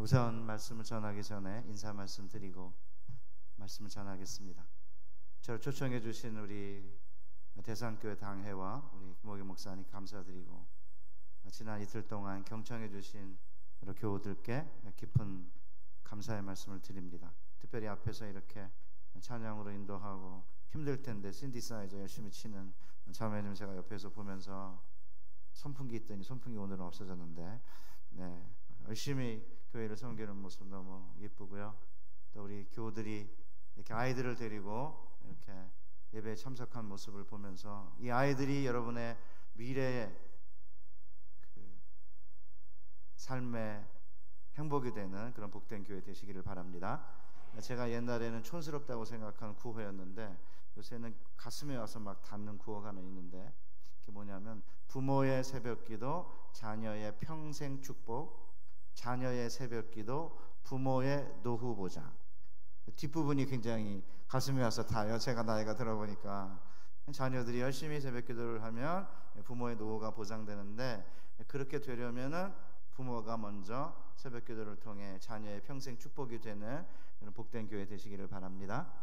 우선 말씀을 전하기 전에 인사 말씀 드리고 말씀을 전하겠습니다. 저를 초청해 주신 우리 대산교회 당회와 우리 김옥일 목사님 감사드리고, 지난 이틀 동안 경청해 주신 우리 교우들께 깊은 감사의 말씀을 드립니다. 특별히 앞에서 이렇게 찬양으로 인도하고 힘들 텐데 신디사이저 열심히 치는 자매님 제가 옆에서 보면서 선풍기 있더니 선풍기 오늘은 없어졌는데, 열심히 교회를 섬기는 모습 너무 예쁘고요. 또 우리 교우들이 이렇게 아이들을 데리고 이렇게 예배에 참석한 모습을 보면서 이 아이들이 여러분의 미래의 그 삶의 행복이 되는 그런 복된 교회 되시기를 바랍니다. 제가 옛날에는 촌스럽다고 생각한 구호였는데 요새는 가슴에 와서 막 닿는 구호가 하나 있는데, 그게 뭐냐면 부모의 새벽기도 자녀의 평생 축복, 자녀의 새벽기도 부모의 노후 보장. 뒷부분이 굉장히 가슴에 와서 닿아요. 제가 나이가 들어보니까 자녀들이 열심히 새벽기도를 하면 부모의 노후가 보장되는데, 그렇게 되려면은 부모가 먼저 새벽기도를 통해 자녀의 평생 축복이 되는 그런 복된 교회 되시기를 바랍니다.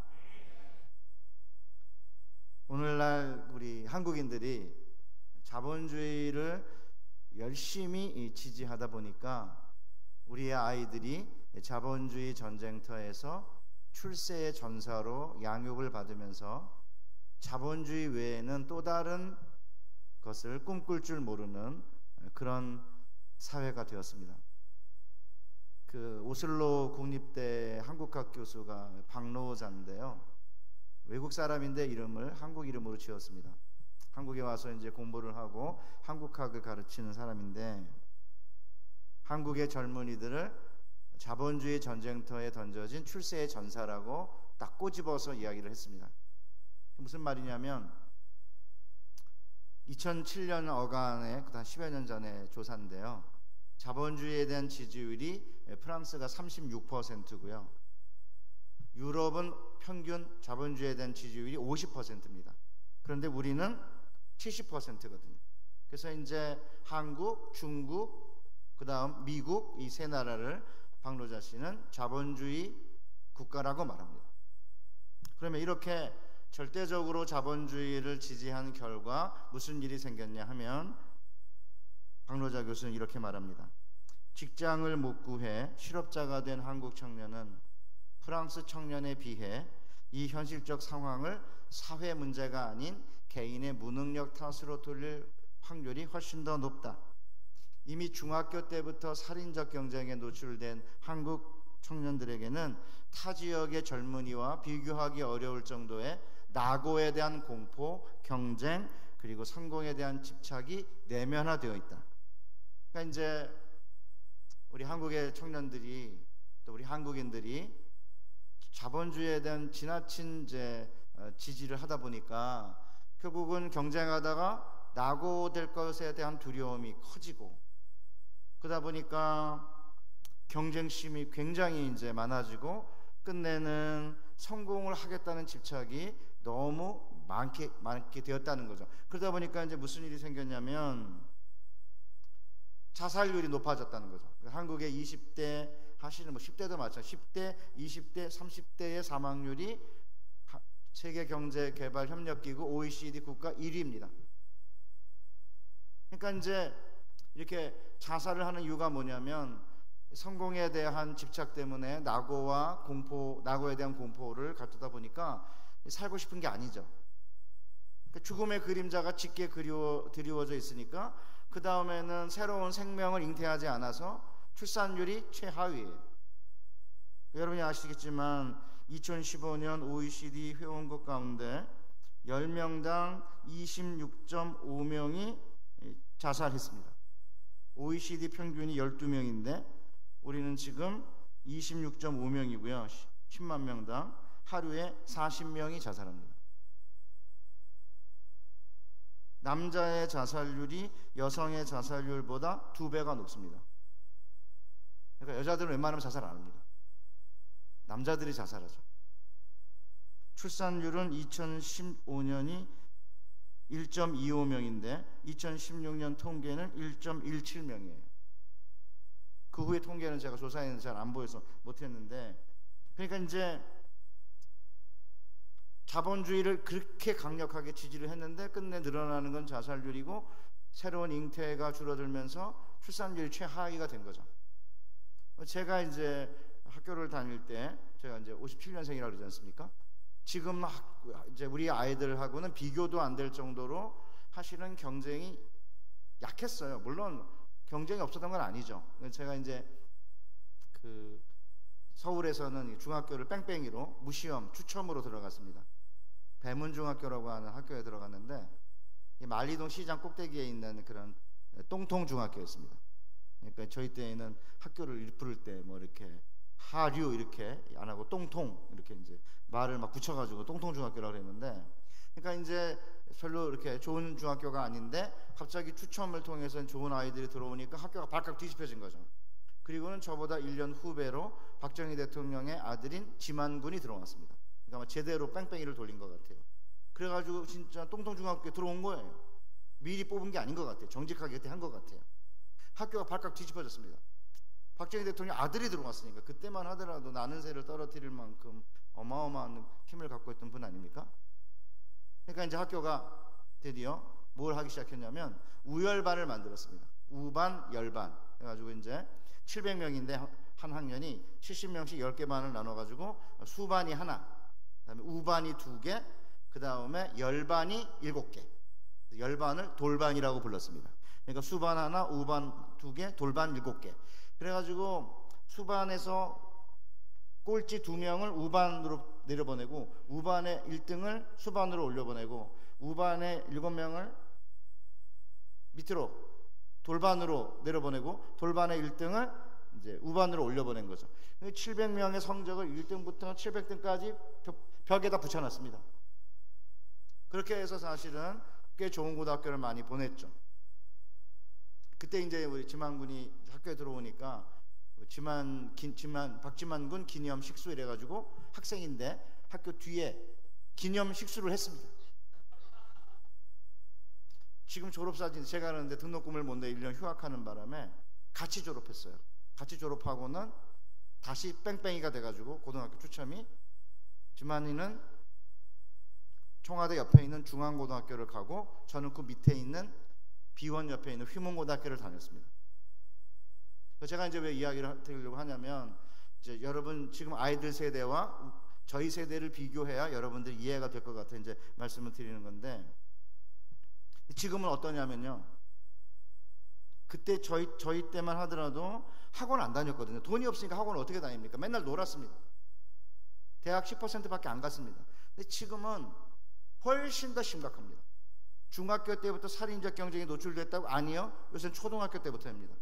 오늘날 우리 한국인들이 자본주의를 열심히 지지하다 보니까 우리의 아이들이 자본주의 전쟁터에서 출세의 전사로 양육을 받으면서 자본주의 외에는 또 다른 것을 꿈꿀 줄 모르는 그런 사회가 되었습니다. 그 오슬로 국립대 한국학 교수가 박노자인데요, 외국 사람인데 이름을 한국 이름으로 지었습니다. 한국에 와서 이제 공부를 하고 한국학을 가르치는 사람인데, 한국의 젊은이들을 자본주의 전쟁터에 던져진 출세의 전사라고 딱 꼬집어서 이야기를 했습니다. 무슨 말이냐면 2007년 어간에 한 10여 년 전에 조사인데요, 자본주의에 대한 지지율이 프랑스가 36%고요 유럽은 평균 자본주의에 대한 지지율이 50%입니다. 그런데 우리는 70%거든요. 그래서 이제 한국, 중국, 그 다음 미국, 이 세 나라를 박노자 씨는 자본주의 국가라고 말합니다. 그러면 이렇게 절대적으로 자본주의를 지지한 결과 무슨 일이 생겼냐 하면, 박노자 교수는 이렇게 말합니다. 직장을 못 구해 실업자가 된 한국 청년은 프랑스 청년에 비해 이 현실적 상황을 사회 문제가 아닌 개인의 무능력 탓으로 돌릴 확률이 훨씬 더 높다. 이미 중학교 때부터 살인적 경쟁에 노출된 한국 청년들에게는 타 지역의 젊은이와 비교하기 어려울 정도의 낙오에 대한 공포, 경쟁, 그리고 성공에 대한 집착이 내면화되어 있다. 그러니까 이제 우리 한국의 청년들이, 또 우리 한국인들이 자본주의에 대한 지나친 지지를 하다 보니까 결국은 경쟁하다가 낙오될 것에 대한 두려움이 커지고, 그러다 보니까 경쟁심이 굉장히 이제 많아지고 끝내는 성공을 하겠다는 집착이 너무 많게 되었다는 거죠. 그러다 보니까 이제 무슨 일이 생겼냐면 자살률이 높아졌다는 거죠. 한국의 20대 하시는 10대도 마찬가지, 10대, 20대, 30대의 사망률이 세계경제개발협력기구 OECD 국가 1위입니다. 그러니까 이제 이렇게 자살을 하는 이유가 뭐냐면 성공에 대한 집착 때문에 낙오에 대한 공포를 갖다 보니까 살고 싶은 게 아니죠. 죽음의 그림자가 짙게 드리워져 있으니까 그 다음에는 새로운 생명을 잉태하지 않아서 출산율이 최하위예요. 여러분이 아시겠지만 2015년 OECD 회원국 가운데 10명당 26.5명이 자살했습니다. OECD 평균이 12명인데 우리는 지금 26.5명이고요 10만 명당 하루에 40명이 자살합니다. 남자의 자살률이 여성의 자살률보다 2배가 높습니다. 그러니까 여자들은 웬만하면 자살 안 합니다. 남자들이 자살하죠. 출산율은 2015년이 1.25명인데 2016년 통계는 1.17명이에요. 그 그 후에 통계는 제가 조사했는데 잘 안 보여서 못했는데, 그러니까 이제 자본주의를 그렇게 강력하게 지지를 했는데 끝내 늘어나는 건 자살률이고 새로운 잉태가 줄어들면서 출산율이 최하위가 된 거죠. 제가 이제 학교를 다닐 때, 제가 이제 57년생이라고 그러지 않습니까? 지금 이제 우리 아이들하고는 비교도 안 될 정도로 사실은 경쟁이 약했어요. 물론 경쟁이 없었던 건 아니죠. 제가 이제 그 서울에서는 중학교를 뺑뺑이로 무시험 추첨으로 들어갔습니다. 배문중학교라고 하는 학교에 들어갔는데, 만리동 시장 꼭대기에 있는 그런 똥통중학교였습니다. 그러니까 저희 때에는 학교를 부를 때 뭐 이렇게 하류 이렇게 안 하고 똥통 이렇게 이제 말을 막 붙여가지고 똥통중학교라고 했는데, 그러니까 이제 별로 이렇게 좋은 중학교가 아닌데 갑자기 추첨을 통해서 좋은 아이들이 들어오니까 학교가 발칵 뒤집혀진 거죠. 그리고는 저보다 1년 후배로 박정희 대통령의 아들인 지만군이 들어왔습니다. 그러니까 제대로 뺑뺑이를 돌린 것 같아요. 그래가지고 진짜 똥통중학교에 들어온 거예요. 미리 뽑은 게 아닌 것 같아요. 정직하게 그때 한 것 같아요. 학교가 발칵 뒤집어졌습니다. 박정희 대통령 아들이 들어왔으니까. 그때만 하더라도 나는 새를 떨어뜨릴 만큼 어마어마한 힘을 갖고 있던 분 아닙니까? 그러니까 이제 학교가 드디어 뭘 하기 시작했냐면 우열반을 만들었습니다. 우반, 열반 해가지고 이제 700명인데 한 학년이 70명씩 10개 반을 나눠가지고 수반이 하나, 그다음에 우반이 2개, 그 다음에 열반이 7개. 열반을 돌반이라고 불렀습니다. 그러니까 수반 하나, 우반 2개, 돌반 7개. 그래가지고 수반에서 꼴찌 2명을 우반으로 내려보내고, 우반의 1등을 수반으로 올려보내고, 우반의 7명을 밑으로 돌반으로 내려보내고, 돌반의 1등을 이제 우반으로 올려보낸 거죠. 700명의 성적을 1등부터 700등까지 벽에다 붙여놨습니다. 그렇게 해서 사실은 꽤 좋은 고등학교를 많이 보냈죠. 그때 이제 우리 지만군이 학교에 들어오니까 박지만군 기념 식수 이래가지고 학생인데 학교 뒤에 기념 식수를 했습니다. 지금 졸업사진 제가 하는데 등록금을 못 내 1년 휴학하는 바람에 같이 졸업했어요. 같이 졸업하고는 다시 뺑뺑이가 돼가지고 고등학교 추첨이, 지만이는 청와대 옆에 있는 중앙고등학교를 가고 저는 그 밑에 있는 비원 옆에 있는 휘문고등학교를 다녔습니다. 제가 이제 왜 이야기를 드리려고 하냐면, 이제 여러분 지금 아이들 세대와 저희 세대를 비교해야 여러분들 이해가 될 것 같아 이제 말씀을 드리는 건데, 지금은 어떠냐면요, 그때 저희 때만 하더라도 학원 안 다녔거든요. 돈이 없으니까 학원을 어떻게 다닙니까? 맨날 놀았습니다. 대학 10%밖에 안 갔습니다. 근데 지금은 훨씬 더 심각합니다. 중학교 때부터 살인적 경쟁에 노출됐다고? 아니요. 요새는 초등학교 때부터입니다.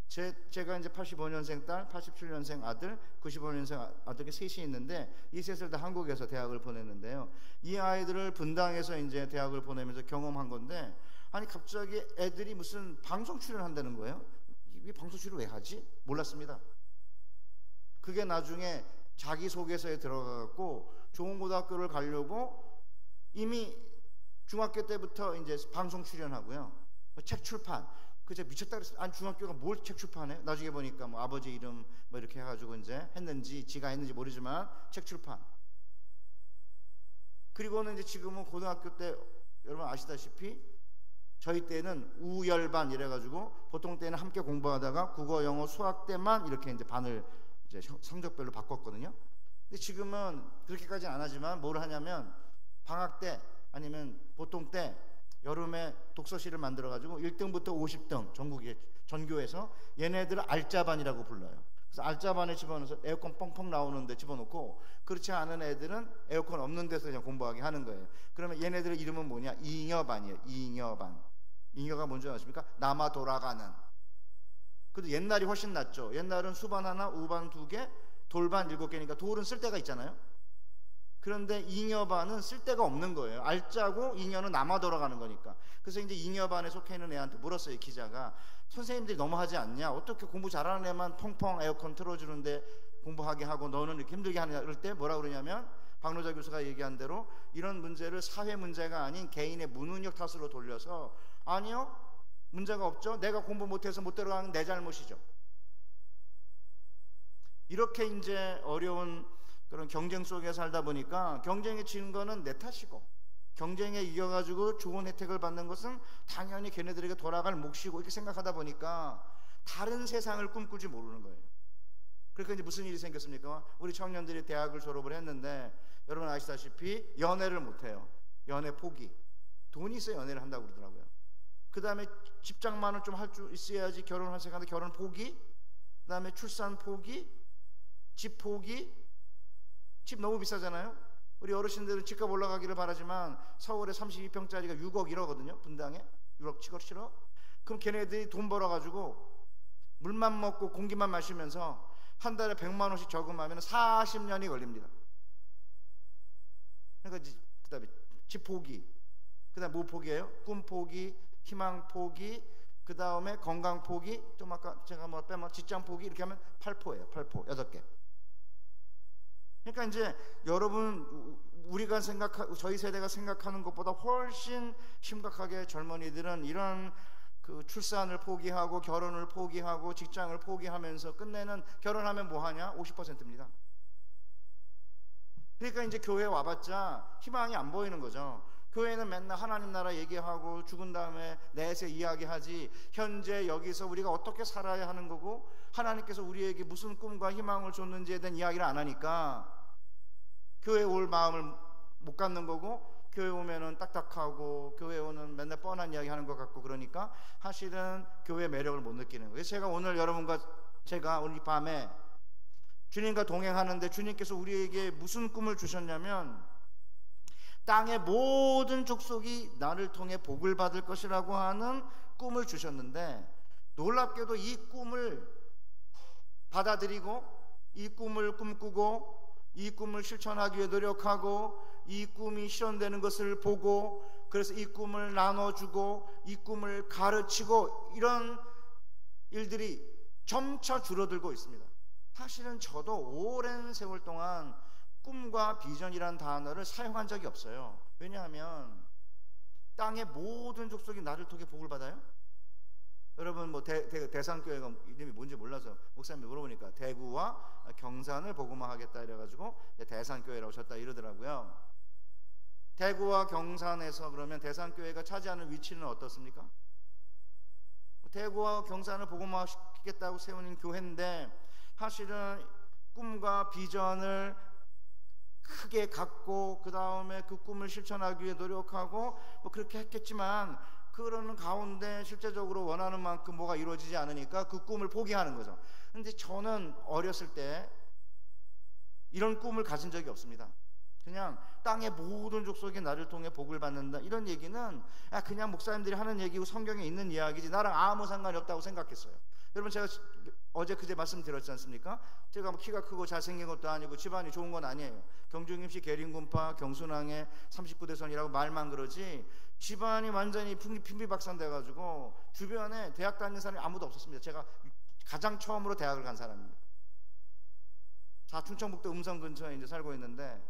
제가 이제 85년생 딸, 87년생 아들, 95년생 아들이 셋이 있는데 이 셋을 다 한국에서 대학을 보냈는데요. 이 아이들을 분당에서 이제 대학을 보내면서 경험한 건데, 아니 갑자기 애들이 무슨 방송 출연한다는 거예요. 이 방송 출연 왜 하지? 몰랐습니다. 그게 나중에 자기소개서에 들어가갖고 좋은 고등학교를 가려고 이미 중학교 때부터 이제 방송 출연하고요, 책 출판. 그저 미쳤다 그랬어요. 아니 중학교가 뭘 책 출판해? 나중에 보니까 뭐 아버지 이름 뭐 이렇게 해가지고 이제 했는지 지가 했는지 모르지만 책 출판. 그리고는 이제 지금은 고등학교 때 여러분 아시다시피 저희 때는 우열반 이래가지고 보통 때는 함께 공부하다가 국어, 영어, 수학 때만 이렇게 이제 반을 이제 성적별로 바꿨거든요. 근데 지금은 그렇게까지는 안 하지만 뭘 하냐면 방학 때 아니면 보통 때 여름에 독서실을 만들어가지고 1등부터 50등 전교에서 얘네들을 알짜반이라고 불러요. 그래서 알짜반에 집어넣어서 에어컨 뻥뻥 나오는데 집어넣고, 그렇지 않은 애들은 에어컨 없는 데서 그냥 공부하게 하는 거예요. 그러면 얘네들의 이름은 뭐냐? 잉여반이에요. 잉여반. 잉여가 뭔지 아십니까? 남아 돌아가는. 그래도 옛날이 훨씬 낫죠. 옛날은 수반 하나, 우반 2개, 돌반 7개니까 돌은 쓸 데가 있잖아요. 그런데 잉여반은 쓸 데가 없는 거예요. 알짜고 잉여는 남아 돌아가는 거니까. 그래서 이제 잉여반에 속해 있는 애한테 물었어요, 기자가. 선생님들이 너무하지 않냐? 어떻게 공부 잘하는 애만 펑펑 에어컨 틀어주는데 공부하게 하고 너는 이렇게 힘들게 하느냐? 그럴 때 뭐라 그러냐면, 박노자 교수가 얘기한 대로 이런 문제를 사회 문제가 아닌 개인의 무능력 탓으로 돌려서, 아니요, 문제가 없죠. 내가 공부 못해서 못 들어가는 내 잘못이죠. 이렇게 이제 어려운 그런 경쟁 속에 살다 보니까 경쟁에 지는 거는 내 탓이고, 경쟁에 이겨가지고 좋은 혜택을 받는 것은 당연히 걔네들에게 돌아갈 몫이고, 이렇게 생각하다 보니까 다른 세상을 꿈꾸지 모르는 거예요. 그러니까 이제 무슨 일이 생겼습니까? 우리 청년들이 대학을 졸업을 했는데 여러분 아시다시피 연애를 못해요. 연애 포기. 돈이 있어야 연애를 한다고 그러더라고요. 그 다음에 집장만은 좀 할 줄 있어야지 결혼할 생각하는데 결혼 포기. 그 다음에 출산 포기. 집 포기. 집 너무 비싸잖아요. 우리 어르신들은 집값 올라가기를 바라지만 서울에 32평짜리가 6억 1억거든요. 분당에 6억 7억. 그럼 걔네들이 돈 벌어가지고 물만 먹고 공기만 마시면서 한 달에 100만 원씩 저금하면 40년이 걸립니다. 그러니까 그 다음에 집 포기, 그 다음에 뭐 포기예요? 꿈 포기, 희망 포기, 그 다음에 건강 포기, 좀 아까 제가 뭐 빼면 직장 포기, 이렇게 하면 8포예요. 8포 8개. 그러니까 이제 여러분, 우리가 저희 세대가 생각하는 것보다 훨씬 심각하게 젊은이들은 이런 그 출산을 포기하고 결혼을 포기하고 직장을 포기하면서 끝내는, 결혼하면 뭐 하냐? 50%입니다. 그러니까 이제 교회 와봤자 희망이 안 보이는 거죠. 교회는 맨날 하나님 나라 얘기하고 죽은 다음에 내세 이야기하지, 현재 여기서 우리가 어떻게 살아야 하는 거고 하나님께서 우리에게 무슨 꿈과 희망을 줬는지에 대한 이야기를 안 하니까 교회 올 마음을 못 갖는 거고, 교회 오면은 딱딱하고 교회 오는 맨날 뻔한 이야기 하는 것 같고, 그러니까 사실은 교회의 매력을 못 느끼는 거예요. 그래서 제가 오늘 여러분과 제가 오늘 이 밤에 주님과 동행하는데 주님께서 우리에게 무슨 꿈을 주셨냐면, 땅의 모든 족속이 나를 통해 복을 받을 것이라고 하는 꿈을 주셨는데, 놀랍게도 이 꿈을 받아들이고 이 꿈을 꿈꾸고 이 꿈을 실천하기 위해 노력하고 이 꿈이 실현되는 것을 보고, 그래서 이 꿈을 나눠주고 이 꿈을 가르치고, 이런 일들이 점차 줄어들고 있습니다. 사실은 저도 오랜 세월 동안 꿈과 비전이라는 단어를 사용한 적이 없어요. 왜냐하면 땅의 모든 족속이 나를 통해 복을 받아요? 여러분 뭐 대산교회가 이름이 뭔지 몰라서 목사님이 물어보니까 대구와 경산을 복음화하겠다 이래가지고 대산교회라고 쳤다 이러더라고요. 대구와 경산에서 그러면 대산교회가 차지하는 위치는 어떻습니까? 대구와 경산을 복음화시키겠다고 세우는 교회인데, 사실은 꿈과 비전을 크게 갖고 그 다음에 그 꿈을 실천하기 위해 노력하고 뭐 그렇게 했겠지만, 그러는 가운데 실제적으로 원하는 만큼 뭐가 이루어지지 않으니까 그 꿈을 포기하는 거죠. 근데 저는 어렸을 때 이런 꿈을 가진 적이 없습니다. 그냥 땅의 모든 족속이 나를 통해 복을 받는다, 이런 얘기는 그냥 목사님들이 하는 얘기고 성경에 있는 이야기지 나랑 아무 상관이 없다고 생각했어요. 여러분, 제가 어제 그제 말씀드렸지 않습니까? 제가 뭐 키가 크고 잘생긴 것도 아니고 집안이 좋은 건 아니에요. 경중임시 계림군파 경순항의 39대선이라고 말만 그러지 집안이 완전히 핀비박산 돼가지고 주변에 대학 다니는 사람이 아무도 없었습니다. 제가 가장 처음으로 대학을 간 사람입니다. 충청북도 음성 근처에 이제 살고 있는데,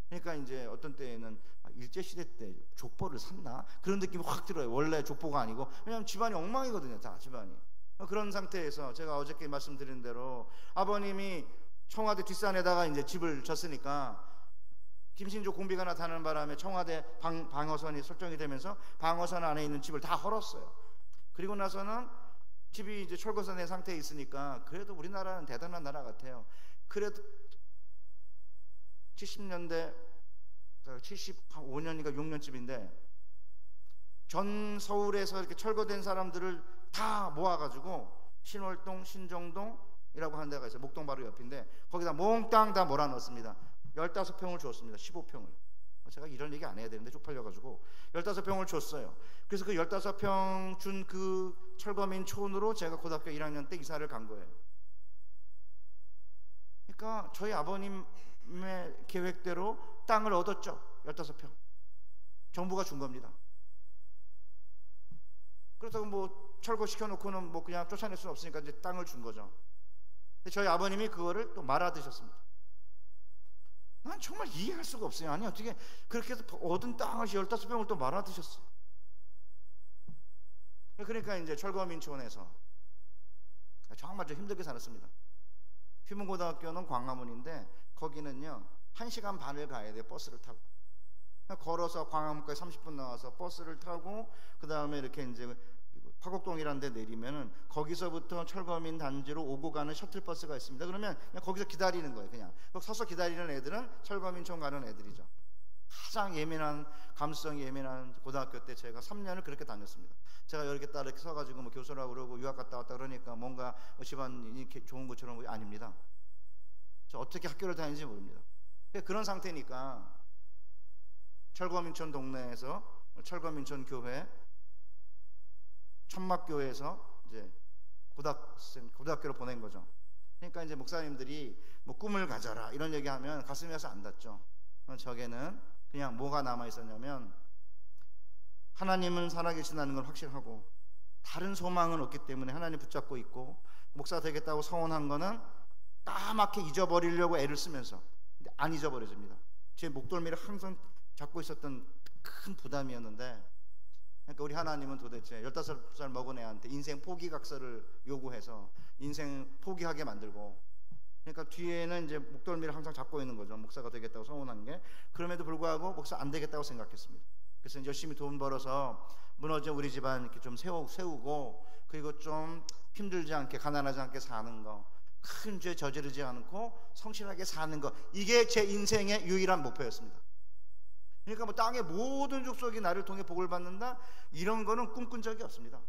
그러니까 이제 어떤 때에는 일제시대 때 족보를 샀나? 그런 느낌이 확 들어요. 원래 족보가 아니고, 왜냐하면 집안이 엉망이거든요. 다 집안이. 그런 상태에서 제가 어저께 말씀드린 대로 아버님이 청와대 뒷산에다가 이제 집을 졌으니까 김신조 공비가 나타나는 바람에 청와대 방어선이 설정이 되면서 방어선 안에 있는 집을 다 헐었어요. 그리고 나서는 집이 이제 철거선의 상태에 있으니까 그래도 우리나라는 대단한 나라 같아요. 그래도 70년대 75년인가 6년쯤인데 전 서울에서 이렇게 철거된 사람들을 다 모아가지고 신월동, 신정동이라고 하는 데가 있어요. 목동 바로 옆인데 거기다 몽땅 다 몰아넣었습니다. 15평을 줬습니다. 15평을. 제가 이런 얘기 안 해야 되는데 쪽팔려가지고 15평을 줬어요. 그래서 그 15평 준 그 철거민 촌으로 제가 고등학교 1학년 때 이사를 간 거예요. 그러니까 저희 아버님의 계획대로 땅을 얻었죠. 15평. 정부가 준 겁니다. 그렇다고 뭐 철거시켜놓고는 뭐 그냥 쫓아낼 수는 없으니까 이제 땅을 준 거죠. 근데 저희 아버님이 그거를 또 말아 드셨습니다. 난 정말 이해할 수가 없어요. 아니 어떻게 그렇게 해서 얻은 땅을 15평을 또 말아 드셨어요. 그러니까 이제 철거민촌에서 정말 좀 힘들게 살았습니다. 휘문고등학교는 광화문인데 거기는요 1시간 반을 가야 돼요. 버스를 타고. 걸어서 광화문까지 30분 나와서 버스를 타고 그 다음에 이렇게 이제 화곡동이라는 데 내리면은 거기서부터 철거민 단지로 오고 가는 셔틀버스가 있습니다. 그러면 그냥 거기서 기다리는 거예요. 그냥 서서 기다리는 애들은 철거민촌 가는 애들이죠. 가장 예민한, 감수성이 예민한 고등학교 때 제가 3년을 그렇게 다녔습니다. 제가 이렇게 딱 이렇게 서가지고 뭐 교수라고 그러고 유학 갔다 왔다 그러니까 뭔가 집안이 좋은 것처럼 아닙니다. 저 어떻게 학교를 다니는지 모릅니다. 그런 상태니까 철거민촌 동네에서 철거민촌 교회 천막교회에서 이제 고등학교로 보낸 거죠. 그러니까 이제 목사님들이 뭐 꿈을 가져라 이런 얘기하면 가슴이 와서 안 닿죠. 저게는 그냥 뭐가 남아 있었냐면 하나님은 살아계신다는 걸 확실하고 다른 소망은 없기 때문에 하나님 붙잡고 있고 목사 되겠다고 서원한 거는 까맣게 잊어버리려고 애를 쓰면서 근데 안 잊어버려집니다. 제 목덜미를 항상 잡고 있었던 큰 부담이었는데 그러니까 우리 하나님은 도대체 15살 먹은 애한테 인생 포기각서를 요구해서 인생 포기하게 만들고 그러니까 뒤에는 이제 목덜미를 항상 잡고 있는 거죠. 목사가 되겠다고 서원한 게. 그럼에도 불구하고 목사 안 되겠다고 생각했습니다. 그래서 열심히 돈 벌어서 무너진 우리 집안 이렇게 좀 세우고 그리고 좀 힘들지 않게 가난하지 않게 사는 거 큰 죄 저지르지 않고 성실하게 사는 거 이게 제 인생의 유일한 목표였습니다. 그러니까 뭐 땅의 모든 족속이 나를 통해 복을 받는다 이런 거는 꿈꾼 적이 없습니다.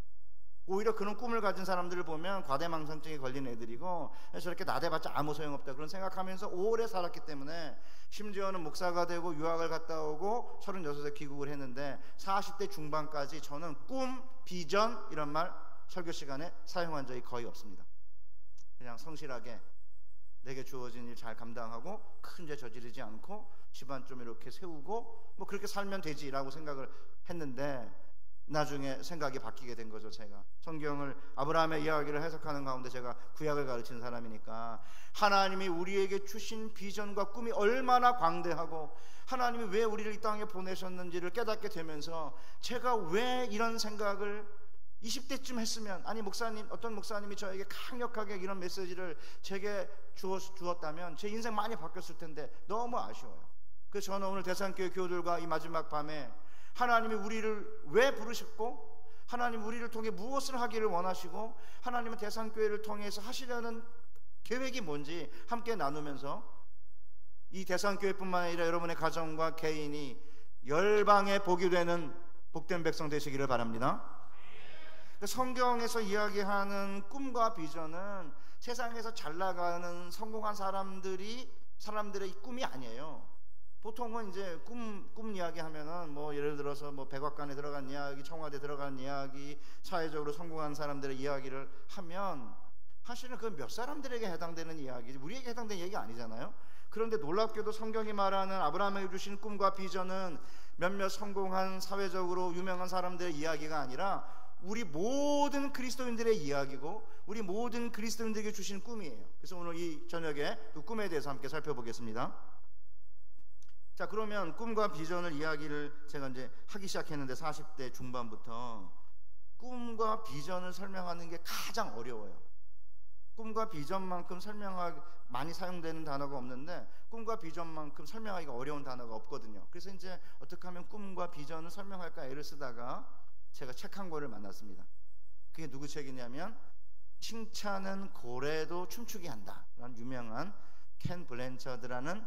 오히려 그런 꿈을 가진 사람들을 보면 과대망상증에 걸린 애들이고 저렇게 나대봤자 아무 소용없다 그런 생각하면서 오래 살았기 때문에 심지어는 목사가 되고 유학을 갔다 오고 36에 귀국을 했는데 40대 중반까지 저는 꿈, 비전 이런 말 설교 시간에 사용한 적이 거의 없습니다. 그냥 성실하게 내게 주어진 일 잘 감당하고 큰 죄 저지르지 않고 집안 좀 이렇게 세우고 뭐 그렇게 살면 되지라고 생각을 했는데 나중에 생각이 바뀌게 된 거죠. 제가 성경을 아브라함의 이야기를 해석하는 가운데 제가 구약을 가르치는 사람이니까 하나님이 우리에게 주신 비전과 꿈이 얼마나 광대하고 하나님이 왜 우리를 이 땅에 보내셨는지를 깨닫게 되면서 제가 왜 이런 생각을 20대쯤 했으면 아니 목사님 어떤 목사님이 저에게 강력하게 이런 메시지를 제게 주었다면 제 인생 많이 바뀌었을 텐데 너무 아쉬워요. 그래서 저는 오늘 대산교회 교우들과 이 마지막 밤에 하나님이 우리를 왜 부르셨고 하나님 우리를 통해 무엇을 하기를 원하시고 하나님은 대산교회를 통해서 하시려는 계획이 뭔지 함께 나누면서 이 대산교회뿐만 아니라 여러분의 가정과 개인이 열방에 복이 되는 복된 백성 되시기를 바랍니다. 성경에서 이야기하는 꿈과 비전은 세상에서 잘 나가는 성공한 사람들의 꿈이 아니에요. 보통은 이제 꿈 이야기 하면은 뭐 예를 들어서 뭐 백악관에 들어간 이야기, 청와대 들어간 이야기, 사회적으로 성공한 사람들의 이야기를 하면 사실은 그건 몇 사람들에게 해당되는 이야기지 우리에게 해당되는 얘기 아니잖아요. 그런데 놀랍게도 성경이 말하는 아브라함에게 주신 꿈과 비전은 몇몇 성공한 사회적으로 유명한 사람들의 이야기가 아니라 우리 모든 그리스도인들의 이야기고 우리 모든 그리스도인들에게 주신 꿈이에요. 그래서 오늘 이 저녁에 그 꿈에 대해서 함께 살펴보겠습니다. 자, 그러면 꿈과 비전을 이야기를 제가 이제 하기 시작했는데 40대 중반부터 꿈과 비전을 설명하는 게 가장 어려워요. 꿈과 비전만큼 많이 사용되는 단어가 없는데 꿈과 비전만큼 설명하기가 어려운 단어가 없거든요. 그래서 이제 어떻게 하면 꿈과 비전을 설명할까 애를 쓰다가 제가 책 한 권을 만났습니다. 그게 누구 책이냐면 칭찬은 고래도 춤추게 한다 라는 유명한 켄 블랜차드라는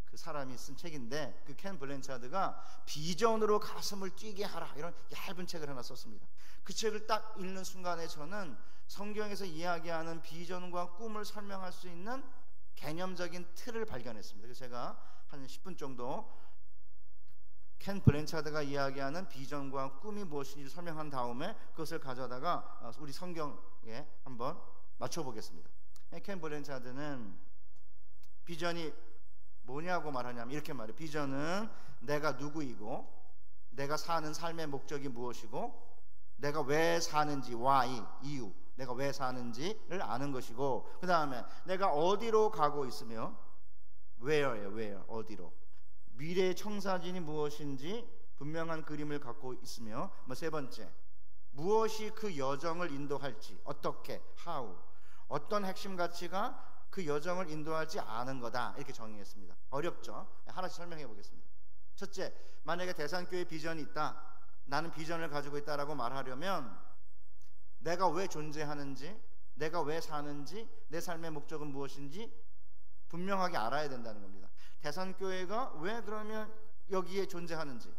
그 사람이 쓴 책인데 그 켄 블랜차드가 비전으로 가슴을 뛰게 하라 이런 얇은 책을 하나 썼습니다. 그 책을 딱 읽는 순간에 저는 성경에서 이야기하는 비전과 꿈을 설명할 수 있는 개념적인 틀을 발견했습니다. 그래서 제가 한 10분 정도 켄 블랜차드가 이야기하는 비전과 꿈이 무엇인지 설명한 다음에 그것을 가져다가 우리 성경에 한번 맞춰보겠습니다. 켄 블랜차드는 비전이 뭐냐고 말하냐면 이렇게 말해요. 비전은 내가 누구이고 내가 사는 삶의 목적이 무엇이고 내가 왜 사는지 why, 이유 내가 왜 사는지를 아는 것이고 그 다음에 내가 어디로 가고 있으며 where예요. where, 어디로 미래의 청사진이 무엇인지 분명한 그림을 갖고 있으며 세 번째 무엇이 그 여정을 인도할지 어떻게 how 어떤 핵심 가치가 그 여정을 인도하지 않은 거다, 이렇게 정의했습니다. 어렵죠? 하나씩 설명해 보겠습니다. 첫째, 만약에 대산교회 비전이 있다, 나는 비전을 가지고 있다라고 말하려면 내가 왜 존재하는지, 내가 왜 사는지, 내 삶의 목적은 무엇인지 분명하게 알아야 된다는 겁니다. 대산교회가 왜 그러면 여기에 존재하는지,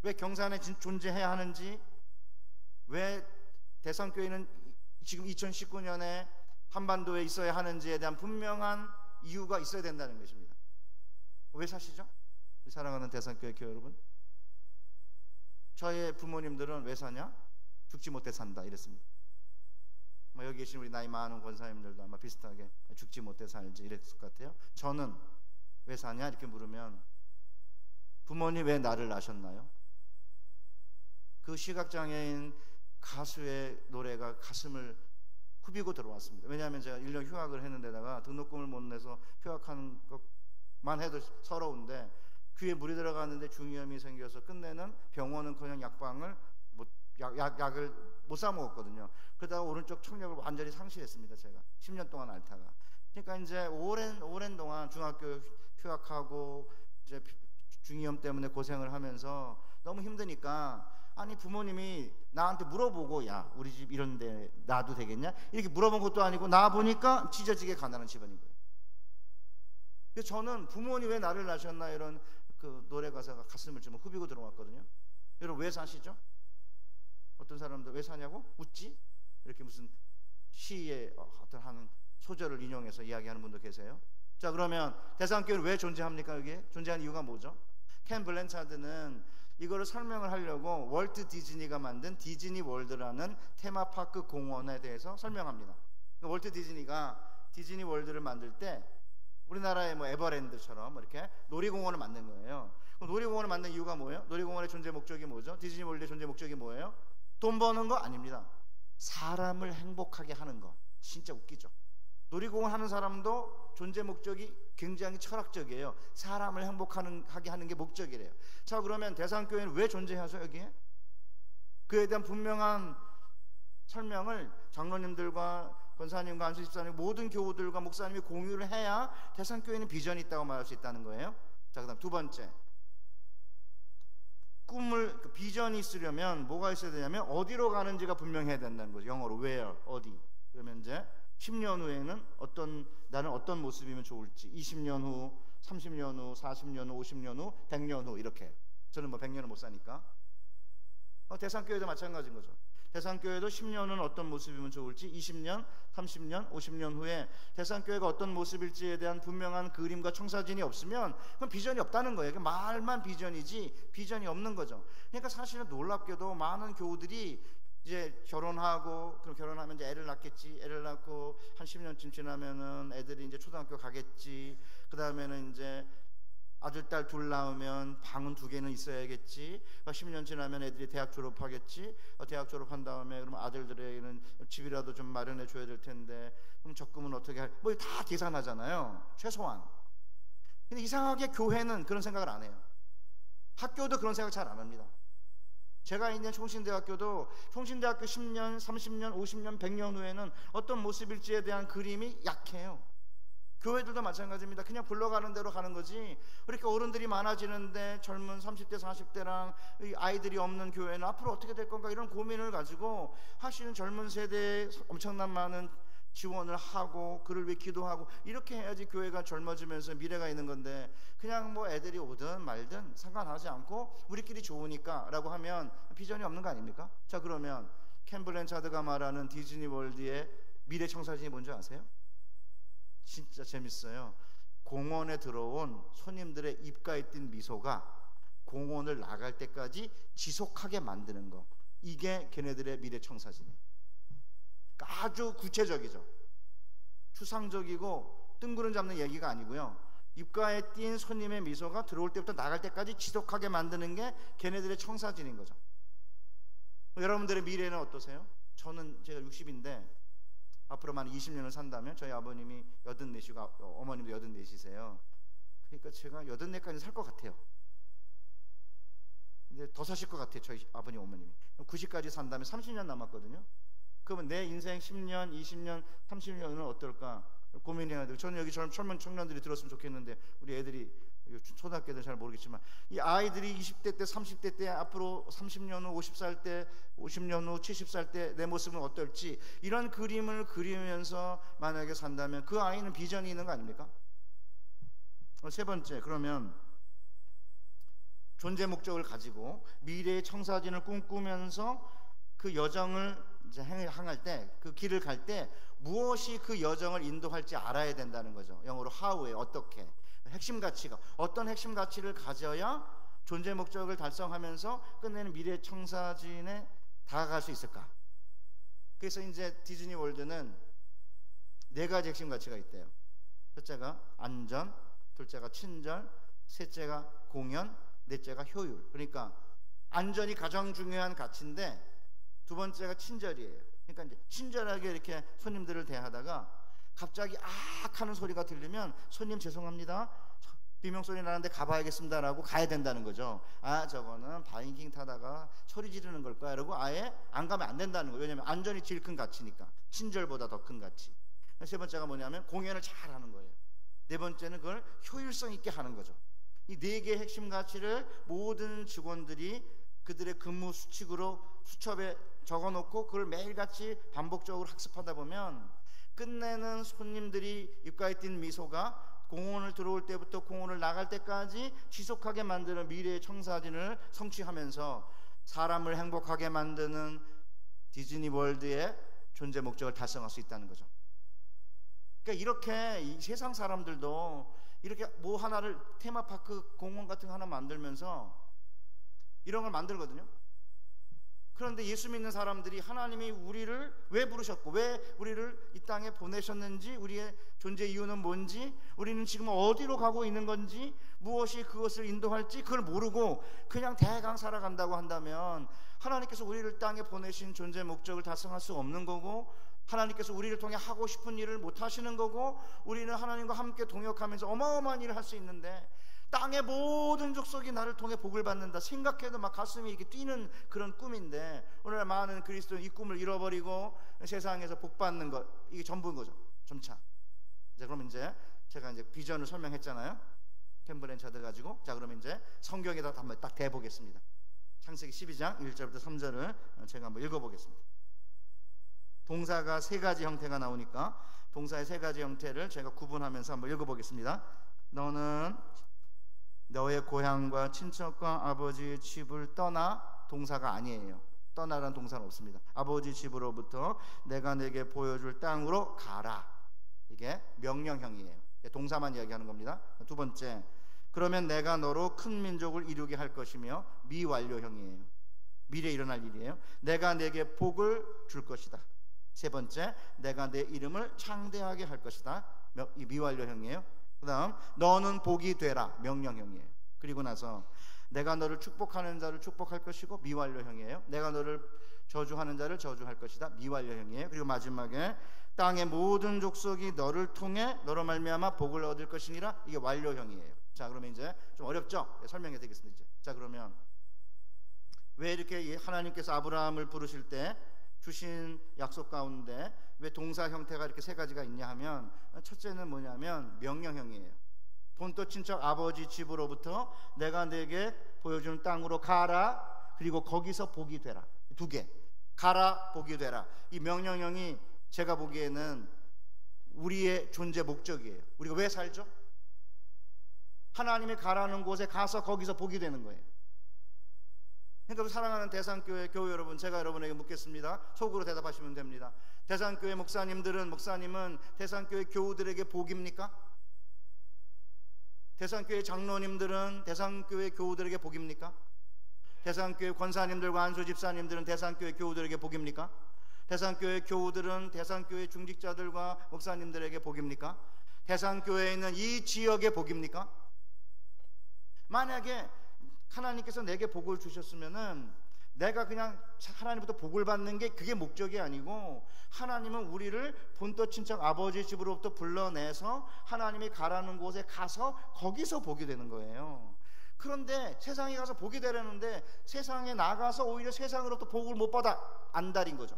왜 경산에 존재해야 하는지, 왜 대산교회는 지금 2019년에 한반도에 있어야 하는지에 대한 분명한 이유가 있어야 된다는 것입니다. 왜 사시죠? 사랑하는 대산교회 교회 여러분, 저의 부모님들은 왜 사냐? 죽지 못해 산다 이랬습니다. 여기 계신 우리 나이 많은 권사님들도 아마 비슷하게 죽지 못해 살지 이랬을 것 같아요. 저는 왜 사냐 이렇게 물으면, 부모님 왜 나를 낳으셨나요? 그 시각장애인 가수의 노래가 가슴을 후비고 들어왔습니다. 왜냐하면 제가 1년 휴학을 했는데다가 등록금을 못 내서 휴학하는 것만 해도 서러운데, 귀에 물이 들어가는데 중이염이 생겨서 끝내는 병원은커녕 약을 못 사 먹었거든요. 그러다가 오른쪽 청력을 완전히 상실했습니다. 제가 10년 동안 앓다가. 그러니까 이제 오랜 동안 중학교 휴학하고 이제 중이염 때문에 고생을 하면서 너무 힘드니까, 아니 부모님이 나한테 물어보고 야 우리 집 이런데 놔도 되겠냐 이렇게 물어본 것도 아니고, 나 보니까 찢어지게 가난한 집안인 거예요. 그래서 저는 부모님 왜 나를 낳으셨나 이런 그 노래 가사가 가슴을 좀 후비고 들어왔거든요. 여러분 왜 사시죠? 어떤 사람들 왜 사냐고 묻지? 이렇게 무슨 시의 어떤 한 소절을 인용해서 이야기하는 분도 계세요. 자, 그러면 대산교회는 왜 존재합니까? 여기에 존재하는 이유가 뭐죠? 켄 블랜차드는 이거를 설명을 하려고 월트 디즈니가 만든 디즈니 월드라는 테마파크 공원에 대해서 설명합니다. 월트 디즈니가 디즈니 월드를 만들 때 우리나라의 에버랜드처럼 이렇게 놀이공원을 만든 거예요. 그럼 놀이공원을 만든 이유가 뭐예요? 놀이공원의 존재 목적이 뭐죠? 디즈니 월드의 존재 목적이 뭐예요? 돈 버는 거 아닙니다. 사람을 행복하게 하는 거. 진짜 웃기죠? 놀이공원 하는 사람도 존재 목적이 굉장히 철학적이에요. 사람을 행복하게 하는 게 목적이래요. 자, 그러면 대산교회는 왜 존재하죠 여기에? 그에 대한 분명한 설명을 장로님들과 권사님과 안수 집사님 모든 교우들과 목사님이 공유를 해야 대산교회는 비전이 있다고 말할 수 있다는 거예요. 자, 그 다음 두 번째, 비전이 있으려면 뭐가 있어야 되냐면 어디로 가는지가 분명해야 된다는 거죠. 영어로 where, 어디. 그러면 이제 10년 후에는 나는 어떤 모습이면 좋을지, 20년 후, 30년 후, 40년 후, 50년 후, 100년 후, 이렇게. 저는 100년을 못 사니까. 대산교회도 마찬가지인 거죠. 대산교회도 10년은 어떤 모습이면 좋을지, 20년, 30년, 50년 후에 대산교회가 어떤 모습일지에 대한 분명한 그림과 청사진이 없으면 그건 비전이 없다는 거예요. 말만 비전이지 비전이 없는 거죠. 그러니까 사실은 놀랍게도 많은 교우들이 이제 결혼하고, 그럼 결혼하면 이제 애를 낳겠지. 애를 낳고 한 10년쯤 지나면은 애들이 이제 초등학교 가겠지. 그 다음에는 이제 아들, 딸 둘 낳으면 방은 2개는 있어야겠지. 10년 지나면 애들이 대학 졸업하겠지. 대학 졸업한 다음에 그러면 아들들에게는 집이라도 좀 마련해 줘야 될 텐데, 그럼 적금은 어떻게 다 계산하잖아요. 최소한. 근데 이상하게 교회는 그런 생각을 안 해요. 학교도 그런 생각 잘 안 합니다. 제가 있는 총신대학교도 총신대학교 10년, 30년, 50년, 100년 후에는 어떤 모습일지에 대한 그림이 약해요. 교회들도 마찬가지입니다. 그냥 굴러가는 대로 가는 거지. 그렇게 어른들이 많아지는데 젊은 30대, 40대랑 아이들이 없는 교회는 앞으로 어떻게 될 건가 이런 고민을 가지고 하시는 젊은 세대에 엄청난 많은 지원을 하고 그를 위해 기도하고 이렇게 해야지 교회가 젊어지면서 미래가 있는 건데, 그냥 애들이 오든 말든 상관하지 않고 우리끼리 좋으니까 라고 하면 비전이 없는 거 아닙니까? 자, 그러면 켄 블랜차드가 말하는 디즈니 월드의 미래 청사진이 뭔지 아세요? 진짜 재밌어요. 공원에 들어온 손님들의 입가에 띈 미소가 공원을 나갈 때까지 지속하게 만드는 거, 이게 걔네들의 미래 청사진이에요. 그러니까 아주 구체적이죠. 추상적이고 뜬구름 잡는 얘기가 아니고요. 입가에 띈 손님의 미소가 들어올 때부터 나갈 때까지 지속하게 만드는 게 걔네들의 청사진인 거죠. 여러분들의 미래는 어떠세요? 제가 60인데 앞으로만 20년을 산다면 저희 아버님이 84시고 어머님도 84시세요. 그러니까 제가 84까지 살 것 같아요. 근데 더 사실 것 같아요. 저희 아버님 어머님이 90까지 산다면 30년 남았거든요. 그러면 내 인생 10년, 20년, 30년은 어떨까 고민해야 돼요. 저는 여기 젊은 청년들이 들었으면 좋겠는데 우리 애들이 초등학교 애들 잘 모르겠지만 이 아이들이 20대 때 30대 때 앞으로 30년 후 50살 때 50년 후 70살 때 내 모습은 어떨지 이런 그림을 그리면서 만약에 산다면 그 아이는 비전이 있는 거 아닙니까? 세 번째, 그러면 존재 목적을 가지고 미래의 청사진을 꿈꾸면서 그 여정을 이제 향할 때, 그 길을 갈 때 무엇이 그 여정을 인도할지 알아야 된다는 거죠. 영어로 how에 어떻게, 핵심 가치가 어떤 핵심 가치를 가져야 존재 목적을 달성하면서 끝내는 미래 청사진에 다가갈 수 있을까? 그래서 이제 디즈니 월드는 4가지 핵심 가치가 있대요. 첫째가 안전, 둘째가 친절, 셋째가 공연, 넷째가 효율. 그러니까 안전이 가장 중요한 가치인데 두 번째가 친절이에요. 그러니까 이제 친절하게 이렇게 손님들을 대하다가 갑자기 악 하는 소리가 들리면 손님 죄송합니다, 비명소리 나는데 가봐야겠습니다라고 가야 된다는 거죠. 아, 저거는 바이킹 타다가 소리 지르는 걸 거야 이러고 아예 안 가면 안 된다는 거예요. 왜냐하면 안전이 제일 큰 가치니까. 친절보다 더 큰 가치. 세 번째가 뭐냐면 공연을 잘 하는 거예요. 네 번째는 그걸 효율성 있게 하는 거죠. 이 4개의 핵심 가치를 모든 직원들이 그들의 근무 수칙으로 수첩에 적어놓고 그걸 매일같이 반복적으로 학습하다 보면 끝내는 손님들이 입가에 띈 미소가 공원을 들어올 때부터 공원을 나갈 때까지 지속하게 만드는 미래의 청사진을 성취하면서 사람을 행복하게 만드는 디즈니 월드의 존재 목적을 달성할 수 있다는 거죠. 그러니까 이렇게 이 세상 사람들도 이렇게 뭐 하나를 테마파크 공원 같은 거 하나 만들면서 이런 걸 만들거든요. 그런데 예수 믿는 사람들이 하나님이 우리를 왜 부르셨고 왜 우리를 이 땅에 보내셨는지, 우리의 존재 이유는 뭔지, 우리는 지금 어디로 가고 있는 건지, 무엇이 그것을 인도할지 그걸 모르고 그냥 대강 살아간다고 한다면 하나님께서 우리를 땅에 보내신 존재 목적을 달성할 수 없는 거고, 하나님께서 우리를 통해 하고 싶은 일을 못 하시는 거고, 우리는 하나님과 함께 동역하면서 어마어마한 일을 할 수 있는데 땅의 모든 족속이 나를 통해 복을 받는다 생각해도 막 가슴이 이렇게 뛰는 그런 꿈인데, 오늘날 많은 그리스도인 이 꿈을 잃어버리고 세상에서 복 받는 것, 이게 전부인 거죠. 점차. 자, 그럼 이제 제가 이제 비전을 설명했잖아요. 캠브렌차드 가지고. 자, 그러면 이제 성경에다 한번 딱 대보겠습니다. 창세기 12장 1절부터 3절을 제가 한번 읽어보겠습니다. 동사가 3가지 형태가 나오니까 동사의 3가지 형태를 제가 구분하면서 한번 읽어보겠습니다. 너는 너의 고향과 친척과 아버지의 집을 떠나, 동사가 아니에요. 떠나라는 동사는 없습니다. 아버지 집으로부터 내가 내게 보여줄 땅으로 가라. 이게 명령형이에요. 동사만 이야기하는 겁니다. 두 번째, 그러면 내가 너로 큰 민족을 이루게 할 것이며, 미완료형이에요. 미래에 일어날 일이에요. 내가 내게 복을 줄 것이다. 세 번째, 내가 내 이름을 창대하게 할 것이다. 이 미완료형이에요. 그 다음, 너는 복이 되라. 명령형이에요. 그리고 나서 내가 너를 축복하는 자를 축복할 것이고, 미완료형이에요. 내가 너를 저주하는 자를 저주할 것이다. 미완료형이에요. 그리고 마지막에 땅의 모든 족속이 너를 통해 너로 말미암아 복을 얻을 것이니라. 이게 완료형이에요. 자, 그러면 이제 좀 어렵죠? 설명해 드리겠습니다. 이제. 자, 그러면 왜 이렇게 하나님께서 아브라함을 부르실 때 주신 약속 가운데 왜 동사 형태가 이렇게 3가지가 있냐 하면, 첫째는 뭐냐면 명령형이에요. 본토 친척 아버지 집으로부터 내가 내게 보여주는 땅으로 가라. 그리고 거기서 복이 되라. 2개. 가라, 복이 되라. 이 명령형이 제가 보기에는 우리의 존재 목적이에요. 우리가 왜 살죠? 하나님이 가라는 곳에 가서 거기서 복이 되는 거예요. 그러니까 사랑하는 대산교회 교회 여러분, 제가 여러분에게 묻겠습니다. 속으로 대답하시면 됩니다. 대산교회 목사님은 대산교회 교우들에게 복입니까? 대산교회 장로님들은 대산교회 교우들에게 복입니까? 대산교회 권사님들과 안수 집사님들은 대산교회 교우들에게 복입니까? 대산교회 교우들은 대산교회 중직자들과 목사님들에게 복입니까? 대산교회에 있는 이 지역의 복입니까? 만약에 하나님께서 내게 복을 주셨으면은 내가 그냥 하나님부터 복을 받는 게 그게 목적이 아니고, 하나님은 우리를 본토 친척 아버지 집으로부터 불러내서 하나님이 가라는 곳에 가서 거기서 복이 되는 거예요. 그런데 세상에 가서 복이 되려는데 세상에 나가서 오히려 세상으로부터 복을 못 받아 안달인 거죠.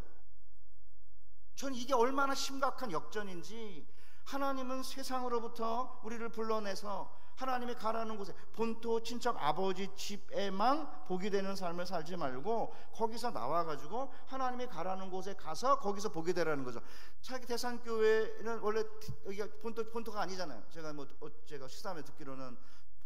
전 이게 얼마나 심각한 역전인지, 하나님은 세상으로부터 우리를 불러내서 하나님이 가라는 곳에 본토 친척 아버지 집에만 복이 되는 삶을 살지 말고 거기서 나와가지고 하나님이 가라는 곳에 가서 거기서 복이 되라는 거죠. 자기 대산교회는 원래 여기가 본토가 아니잖아요. 제가 식사하며 듣기로는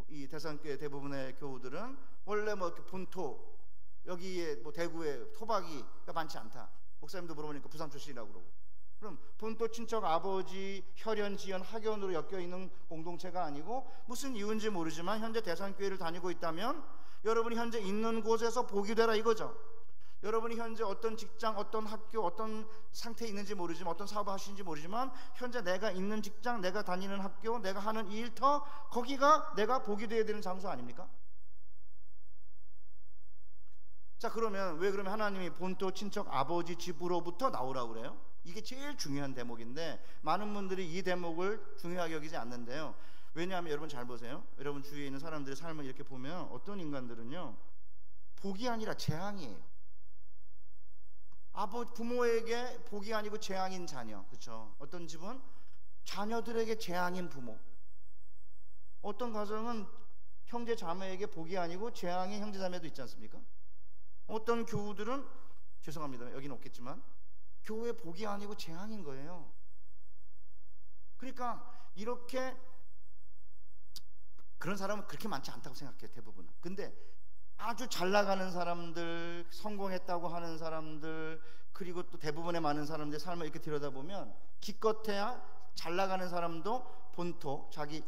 이 대산교회 대부분의 교우들은 원래 뭐 본토, 여기에 뭐 대구에 토박이가 많지 않다. 목사님도 물어보니까 부산 출신이라고 그러고. 그럼 본토 친척 아버지 혈연 지연 학연으로 엮여있는 공동체가 아니고 무슨 이유인지 모르지만 현재 대산교회를 다니고 있다면 여러분이 현재 있는 곳에서 복이 되라 이거죠. 여러분이 현재 어떤 직장, 어떤 학교, 어떤 상태에 있는지 모르지만, 어떤 사업을 하시는지 모르지만 현재 내가 있는 직장, 내가 다니는 학교, 내가 하는 일터, 거기가 내가 복이 되어야 되는 장소 아닙니까? 자, 그러면 왜 그러면 하나님이 본토 친척 아버지 집으로부터 나오라고 그래요? 이게 제일 중요한 대목인데 많은 분들이 이 대목을 중요하게 여기지 않는데요. 왜냐하면 여러분 잘 보세요. 여러분 주위에 있는 사람들의 삶을 이렇게 보면 어떤 인간들은요, 복이 아니라 재앙이에요. 부모에게 복이 아니고 재앙인 자녀, 그렇죠? 어떤 집은 자녀들에게 재앙인 부모, 어떤 가정은 형제 자매에게 복이 아니고 재앙인 형제 자매도 있지 않습니까? 어떤 교우들은, 죄송합니다, 여기는 없겠지만 교회 복이 아니고 재앙인 거예요. 그러니까 이렇게 그런 사람은 그렇게 많지 않다고 생각해요, 대부분은. 근데 아주 잘 나가는 사람들, 성공했다고 하는 사람들, 그리고 또 대부분의 많은 사람들의 삶을 이렇게 들여다보면 기껏해야 잘 나가는 사람도 본토, 자기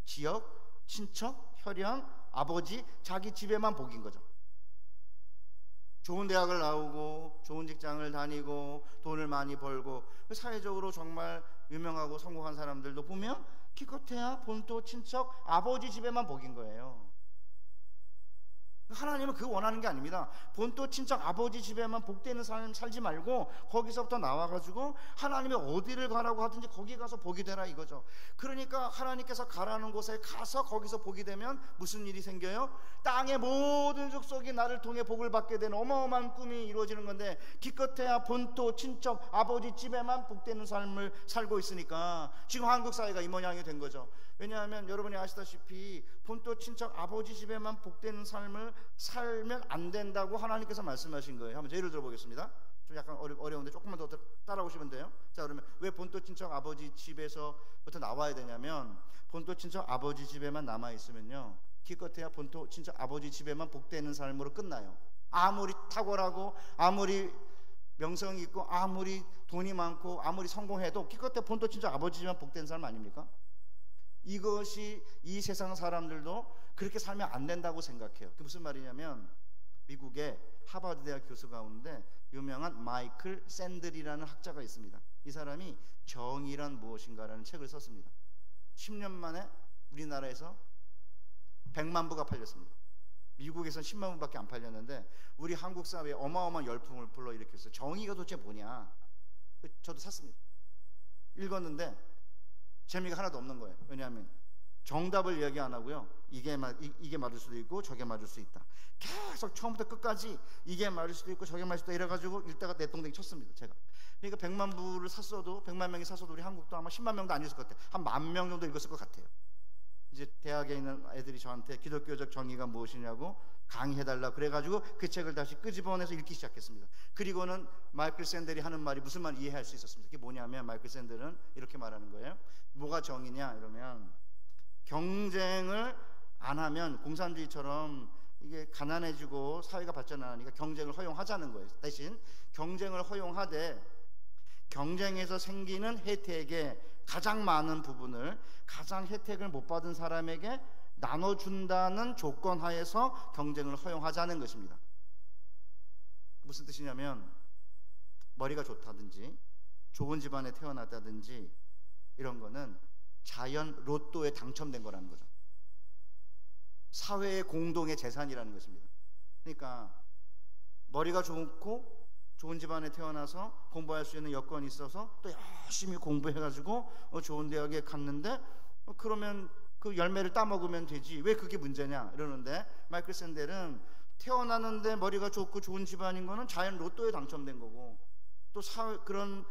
지역, 친척, 혈연, 아버지, 자기 집에만 복인 거죠. 좋은 대학을 나오고 좋은 직장을 다니고 돈을 많이 벌고 사회적으로 정말 유명하고 성공한 사람들도 보면 기껏해야 본토, 친척, 아버지 집에만 복인 거예요. 하나님은 그거 원하는 게 아닙니다. 본토 친척 아버지 집에만 복되는 삶 살지 말고 거기서부터 나와가지고 하나님이 어디를 가라고 하든지 거기 가서 복이 되라 이거죠. 그러니까 하나님께서 가라는 곳에 가서 거기서 복이 되면 무슨 일이 생겨요? 땅의 모든 족속이 나를 통해 복을 받게 되는 어마어마한 꿈이 이루어지는 건데, 기껏해야 본토 친척 아버지 집에만 복되는 삶을 살고 있으니까 지금 한국 사회가 이 모양이 된 거죠. 왜냐하면 여러분이 아시다시피 본토 친척 아버지 집에만 복되는 삶을 살면 안 된다고 하나님께서 말씀하신 거예요. 한번 예를 들어보겠습니다. 좀 약간 어려운데 조금만 더 따라오시면 돼요. 자, 그러면 왜 본토 친척 아버지 집에서부터 나와야 되냐면, 본토 친척 아버지 집에만 남아 있으면요, 기껏해야 본토 친척 아버지 집에만 복되는 삶으로 끝나요. 아무리 탁월하고 아무리 명성이 있고 아무리 돈이 많고 아무리 성공해도 기껏해 본토 친척 아버지 집에만 복되는 삶 아닙니까? 이것이 이 세상 사람들도 그렇게 살면 안 된다고 생각해요. 그게 무슨 말이냐면, 미국의 하버드 대학 교수 가운데 유명한 마이클 샌들이라는 학자가 있습니다. 이 사람이 정의란 무엇인가라는 책을 썼습니다. 10년 만에 우리나라에서 100만 부가 팔렸습니다. 미국에서는 10만 부밖에 안 팔렸는데 우리 한국 사회에 어마어마한 열풍을 불러일으켰어요. 정의가 도대체 뭐냐? 저도 샀습니다. 읽었는데 재미가 하나도 없는 거예요. 왜냐하면 정답을 이야기 안 하고요, 이게 맞을 수도 있고 저게 맞을 수 있다. 계속 처음부터 끝까지 이게 맞을 수도 있고 저게 맞을 수도 있다 이래가지고 읽다가 내똥댕이 쳤습니다, 제가. 그러니까 100만 부를 샀어도, 100만 명이 샀어도 우리 한국도 아마 10만 명도 안 읽었을 것 같아요. 한 10,000명 정도 읽었을 것 같아요. 이제 대학에 있는 애들이 저한테 기독교적 정의가 무엇이냐고 강의해달라 그래가지고 그 책을 다시 끄집어내서 읽기 시작했습니다. 그리고는 마이클 샌델이 하는 말이 무슨 말인지 이해할 수 있었습니다. 그게 뭐냐면, 마이클 샌델은 이렇게 말하는 거예요. 뭐가 정의냐 이러면, 경쟁을 안 하면 공산주의처럼 이게 가난해지고 사회가 발전 안 하니까 경쟁을 허용하자는 거예요. 대신 경쟁을 허용하되 경쟁에서 생기는 혜택의 가장 많은 부분을 가장 혜택을 못 받은 사람에게 나눠준다는 조건 하에서 경쟁을 허용하자는 것입니다. 무슨 뜻이냐면, 머리가 좋다든지 좋은 집안에 태어났다든지 이런 거는 자연 로또에 당첨된 거라는 거죠. 사회의 공동의 재산이라는 것입니다. 그러니까 머리가 좋고 좋은 집안에 태어나서 공부할 수 있는 여건이 있어서 또 열심히 공부해가지고 좋은 대학에 갔는데 그러면 그 열매를 따먹으면 되지, 왜 그게 문제냐 이러는데, 마이클 샌델은 태어나는데 머리가 좋고 좋은 집안인 거는 자연 로또에 당첨된 거고, 또 그런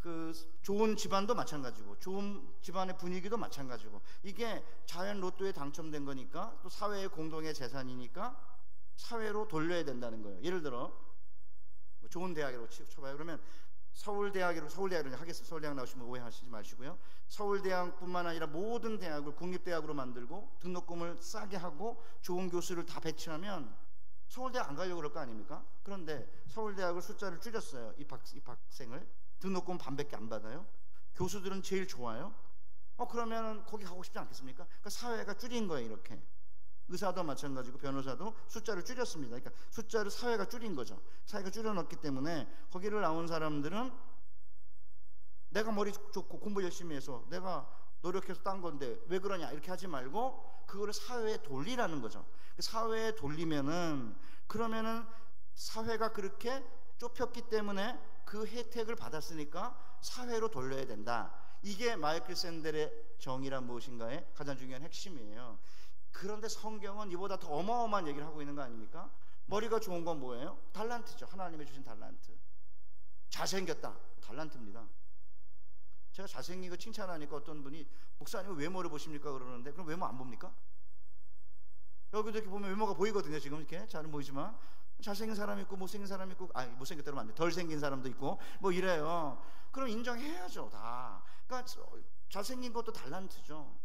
그 좋은 집안도 마찬가지고 좋은 집안의 분위기도 마찬가지고 이게 자연 로또에 당첨된 거니까 또 사회의 공동의 재산이니까 사회로 돌려야 된다는 거예요. 예를 들어 뭐 좋은 대학으로 쳐봐요. 그러면 서울대학으로 하겠습니다. 서울대학 나오시면 오해하시지 마시고요. 서울대학뿐만 아니라 모든 대학을 국립대학으로 만들고 등록금을 싸게 하고 좋은 교수를 다 배치하면 서울대학 안 가려고 그럴 거 아닙니까? 그런데 서울대학을 숫자를 줄였어요. 입학생을. 등록금 반밖에 안 받아요. 교수들은 제일 좋아요. 그러면 거기 가고 싶지 않겠습니까? 그러니까 사회가 줄인 거예요. 이렇게. 의사도 마찬가지고 변호사도 숫자를 줄였습니다. 그러니까 숫자를 사회가 줄인 거죠. 사회가 줄여놨기 때문에 거기를 나온 사람들은 내가 머리 좋고 공부 열심히 해서 내가 노력해서 딴 건데 왜 그러냐 이렇게 하지 말고 그거를 사회에 돌리라는 거죠. 사회에 돌리면은 그러면은 사회가 그렇게 좁혔기 때문에 그 혜택을 받았으니까 사회로 돌려야 된다. 이게 마이클 샌델의 정의란 무엇인가의 가장 중요한 핵심이에요. 그런데 성경은 이보다 더 어마어마한 얘기를 하고 있는 거 아닙니까? 머리가 좋은 건 뭐예요? 달란트죠. 하나님이 주신 달란트. 잘생겼다. 달란트입니다. 제가 잘생긴 거 칭찬하니까 어떤 분이 목사님 외모를 보십니까? 그러는데 그럼 외모 안 봅니까? 여기도 이렇게 보면 외모가 보이거든요. 지금 이렇게 잘은 보이지만 잘생긴 사람 있고 못생긴 사람 있고 못생겼다 그러면 안 돼. 덜 생긴 사람도 있고 뭐 이래요. 그럼 인정해야죠. 다. 그러니까 잘생긴 것도 달란트죠.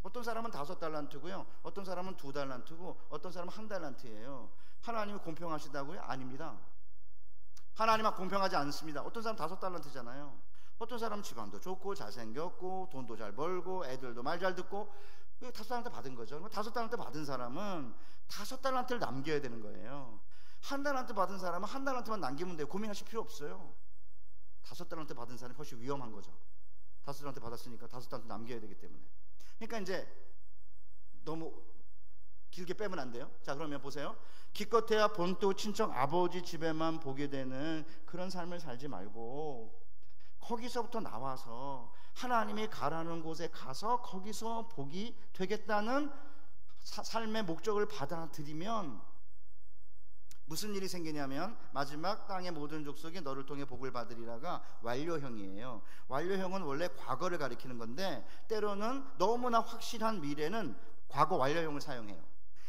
어떤 사람은 5달란트고요. 어떤 사람은 2달란트고 어떤 사람은 1달란트예요. 하나님이 공평하시다고요? 아닙니다. 하나님은 공평하지 않습니다. 어떤 사람은 5달란트잖아요. 어떤 사람은 집안도 좋고 잘생겼고 돈도 잘 벌고 애들도 말 잘 듣고 5달란트 받은 거죠. 5달란트 받은 사람은 5달란트를 남겨야 되는 거예요. 1달란트 받은 사람은 1달란트만 남기면 돼요. 고민하실 필요 없어요. 5달란트 받은 사람이 훨씬 위험한 거죠. 5달란트 받았으니까 5달란트 남겨야 되기 때문에. 그러니까 이제 너무 길게 빼면 안 돼요. 자, 그러면 보세요. 기껏해야 본토 친척 아버지 집에만 보게 되는 그런 삶을 살지 말고 거기서부터 나와서 하나님이 가라는 곳에 가서 거기서 복이 되겠다는 삶의 목적을 받아들이면 무슨 일이 생기냐면 마지막 땅의 모든 족속이 너를 통해 복을 받으리라가 완료형이에요. 완료형은 원래 과거를 가리키는 건데 때로는 너무나 확실한 미래는 과거 완료형을 사용해요.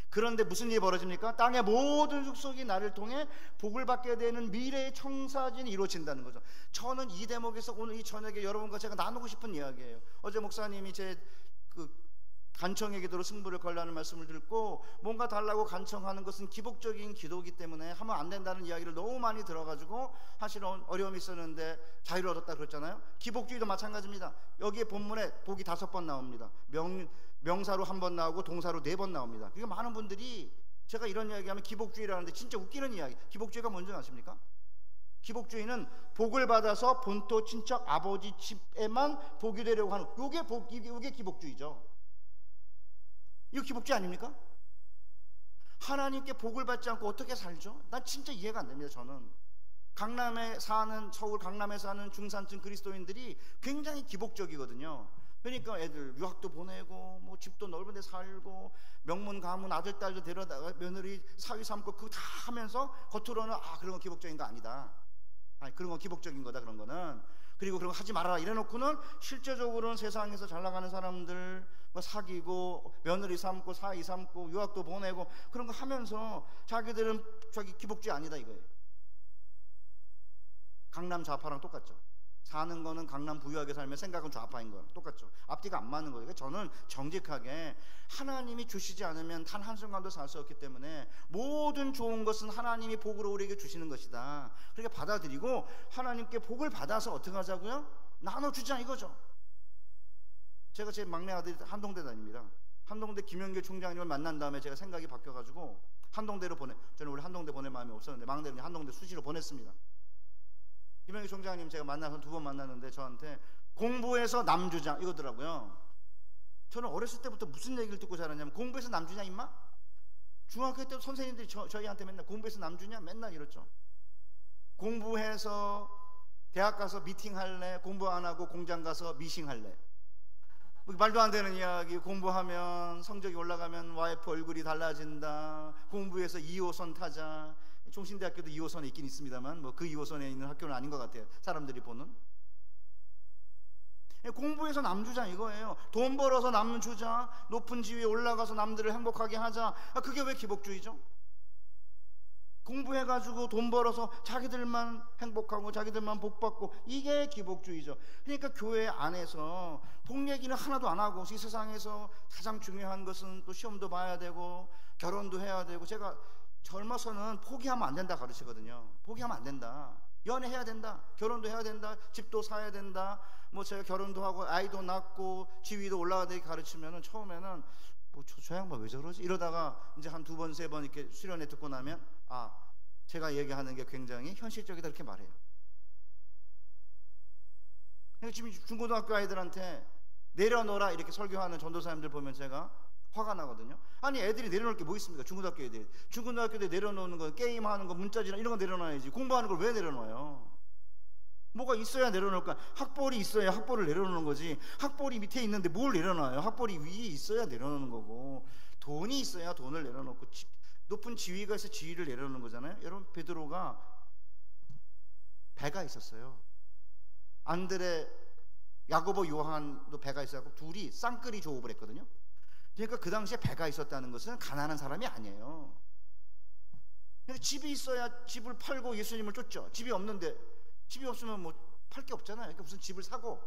그런데 무슨 일이 벌어집니까? 땅의 모든 족속이 나를 통해 복을 받게 되는 미래의 청사진이 이루어진다는 거죠. 저는 이 대목에서 오늘 이 저녁에 여러분과 제가 나누고 싶은 이야기예요. 어제 목사님이 제 간청의 기도로 승부를 걸라는 말씀을 듣고 뭔가 달라고 간청하는 것은 기복적인 기도이기 때문에 하면 안 된다는 이야기를 너무 많이 들어가지고 사실 어려움이 있었는데 자유를 얻었다 그랬잖아요. 기복주의도 마찬가지입니다. 여기에 본문에 복이 5번 나옵니다. 명사로 1번 나오고 동사로 4번 나옵니다. 그러니까 많은 분들이 제가 이런 이야기하면 기복주의라는데 진짜 웃기는 이야기. 기복주의가 뭔지 아십니까? 기복주의는 복을 받아서 본토 친척 아버지 집에만 복이 되려고 하는 이게 기복주의죠. 이거 기복주의 아닙니까? 하나님께 복을 받지 않고 어떻게 살죠? 난 진짜 이해가 안 됩니다. 저는 서울 강남에 사는 중산층 그리스도인들이 굉장히 기복적이거든요. 그러니까 애들 유학도 보내고 뭐 집도 넓은 데 살고 명문 가문 아들 딸도 데려다가 며느리 사위 삼고 그거 다 하면서 겉으로는 그런 건 기복적인 거 아니다. 그런 건 기복적인 거다 그런 거는. 그리고 그런 거 하지 말아라 이래놓고는 실제적으로는 세상에서 잘 나가는 사람들 뭐 사귀고 며느리 삼고 사위 삼고 유학도 보내고 그런 거 하면서 자기들은 기복주의 아니다 이거예요. 강남 좌파랑 똑같죠. 사는 거는 강남 부유하게 살면 생각은 좌파인 거랑 똑같죠. 앞뒤가 안 맞는 거예요. 저는 정직하게 하나님이 주시지 않으면 단 한순간도 살 수 없기 때문에 모든 좋은 것은 하나님이 복으로 우리에게 주시는 것이다. 그렇게 받아들이고 하나님께 복을 받아서 어떻게 하자고요? 나눠주자 이거죠. 제가 제 막내 아들이 한동대 다닙니다. 한동대 김영규 총장님을 만난 다음에 제가 생각이 바뀌어가지고 한동대로 저는 원래 한동대 보낼 마음이 없었는데 막내를 한동대 수시로 보냈습니다. 김영규 총장님 제가 만나서 2번 만났는데 저한테 공부해서 남주자 이거더라고요. 저는 어렸을 때부터 무슨 얘기를 듣고 자랐냐면 공부해서 남주냐 임마? 중학교 때 선생님들이 저희한테 맨날 공부해서 남주냐 맨날 이랬죠. 공부해서 대학 가서 미팅 할래? 공부 안 하고 공장 가서 미싱 할래? 말도 안 되는 이야기. 공부하면 성적이 올라가면 와이프 얼굴이 달라진다. 공부해서 2호선 타자. 총신대학교도 2호선에 있긴 있습니다만 뭐 그 2호선에 있는 학교는 아닌 것 같아요. 사람들이 보는. 공부해서 남 주자 이거예요. 돈 벌어서 남 주자, 높은 지위에 올라가서 남들을 행복하게 하자. 그게 왜 기복주의죠? 공부해가지고 돈 벌어서 자기들만 행복하고 자기들만 복받고, 이게 기복주의죠. 그러니까 교회 안에서 복 얘기는 하나도 안 하고, 이 세상에서 가장 중요한 것은 또 시험도 봐야 되고 결혼도 해야 되고, 제가 젊어서는 포기하면 안 된다 가르치거든요. 포기하면 안 된다. 연애해야 된다. 결혼도 해야 된다. 집도 사야 된다. 뭐 제가 결혼도 하고 아이도 낳고 지위도 올라가게 가르치면은 처음에는 뭐 저 양반 왜 저러지? 이러다가 이제 한 2번 3번 이렇게 수련회 듣고 나면, 제가 얘기하는 게 굉장히 현실적이다 이렇게 말해요. 지금 중고등학교 아이들한테 내려놓으라 이렇게 설교하는 전도사님들 보면 제가 화가 나거든요. 아니, 애들이 내려놓을 게 뭐 있습니까? 중고등학교 애들이. 중고등학교 때 내려놓는 거, 게임하는 거, 문자지나 이런 거 내려놔야지. 공부하는 걸 왜 내려놔요? 뭐가 있어야 내려놓을까? 학벌이 있어야 학벌을 내려놓는 거지. 학벌이 밑에 있는데 뭘 내려놔요? 학벌이 위에 있어야 내려놓는 거고, 돈이 있어야 돈을 내려놓고, 높은 지위가 있어 지위를 내려놓는 거잖아요. 여러분, 베드로가 배가 있었어요. 안드레, 야고보, 요한도 배가 있어서 둘이 쌍끌이 조업을 했거든요. 그러니까 그 당시에 배가 있었다는 것은 가난한 사람이 아니에요. 근데 집이 있어야 집을 팔고 예수님을 쫓죠. 집이 없는데, 집이 없으면 뭐 팔 게 없잖아요. 그러니까 무슨 집을 사고,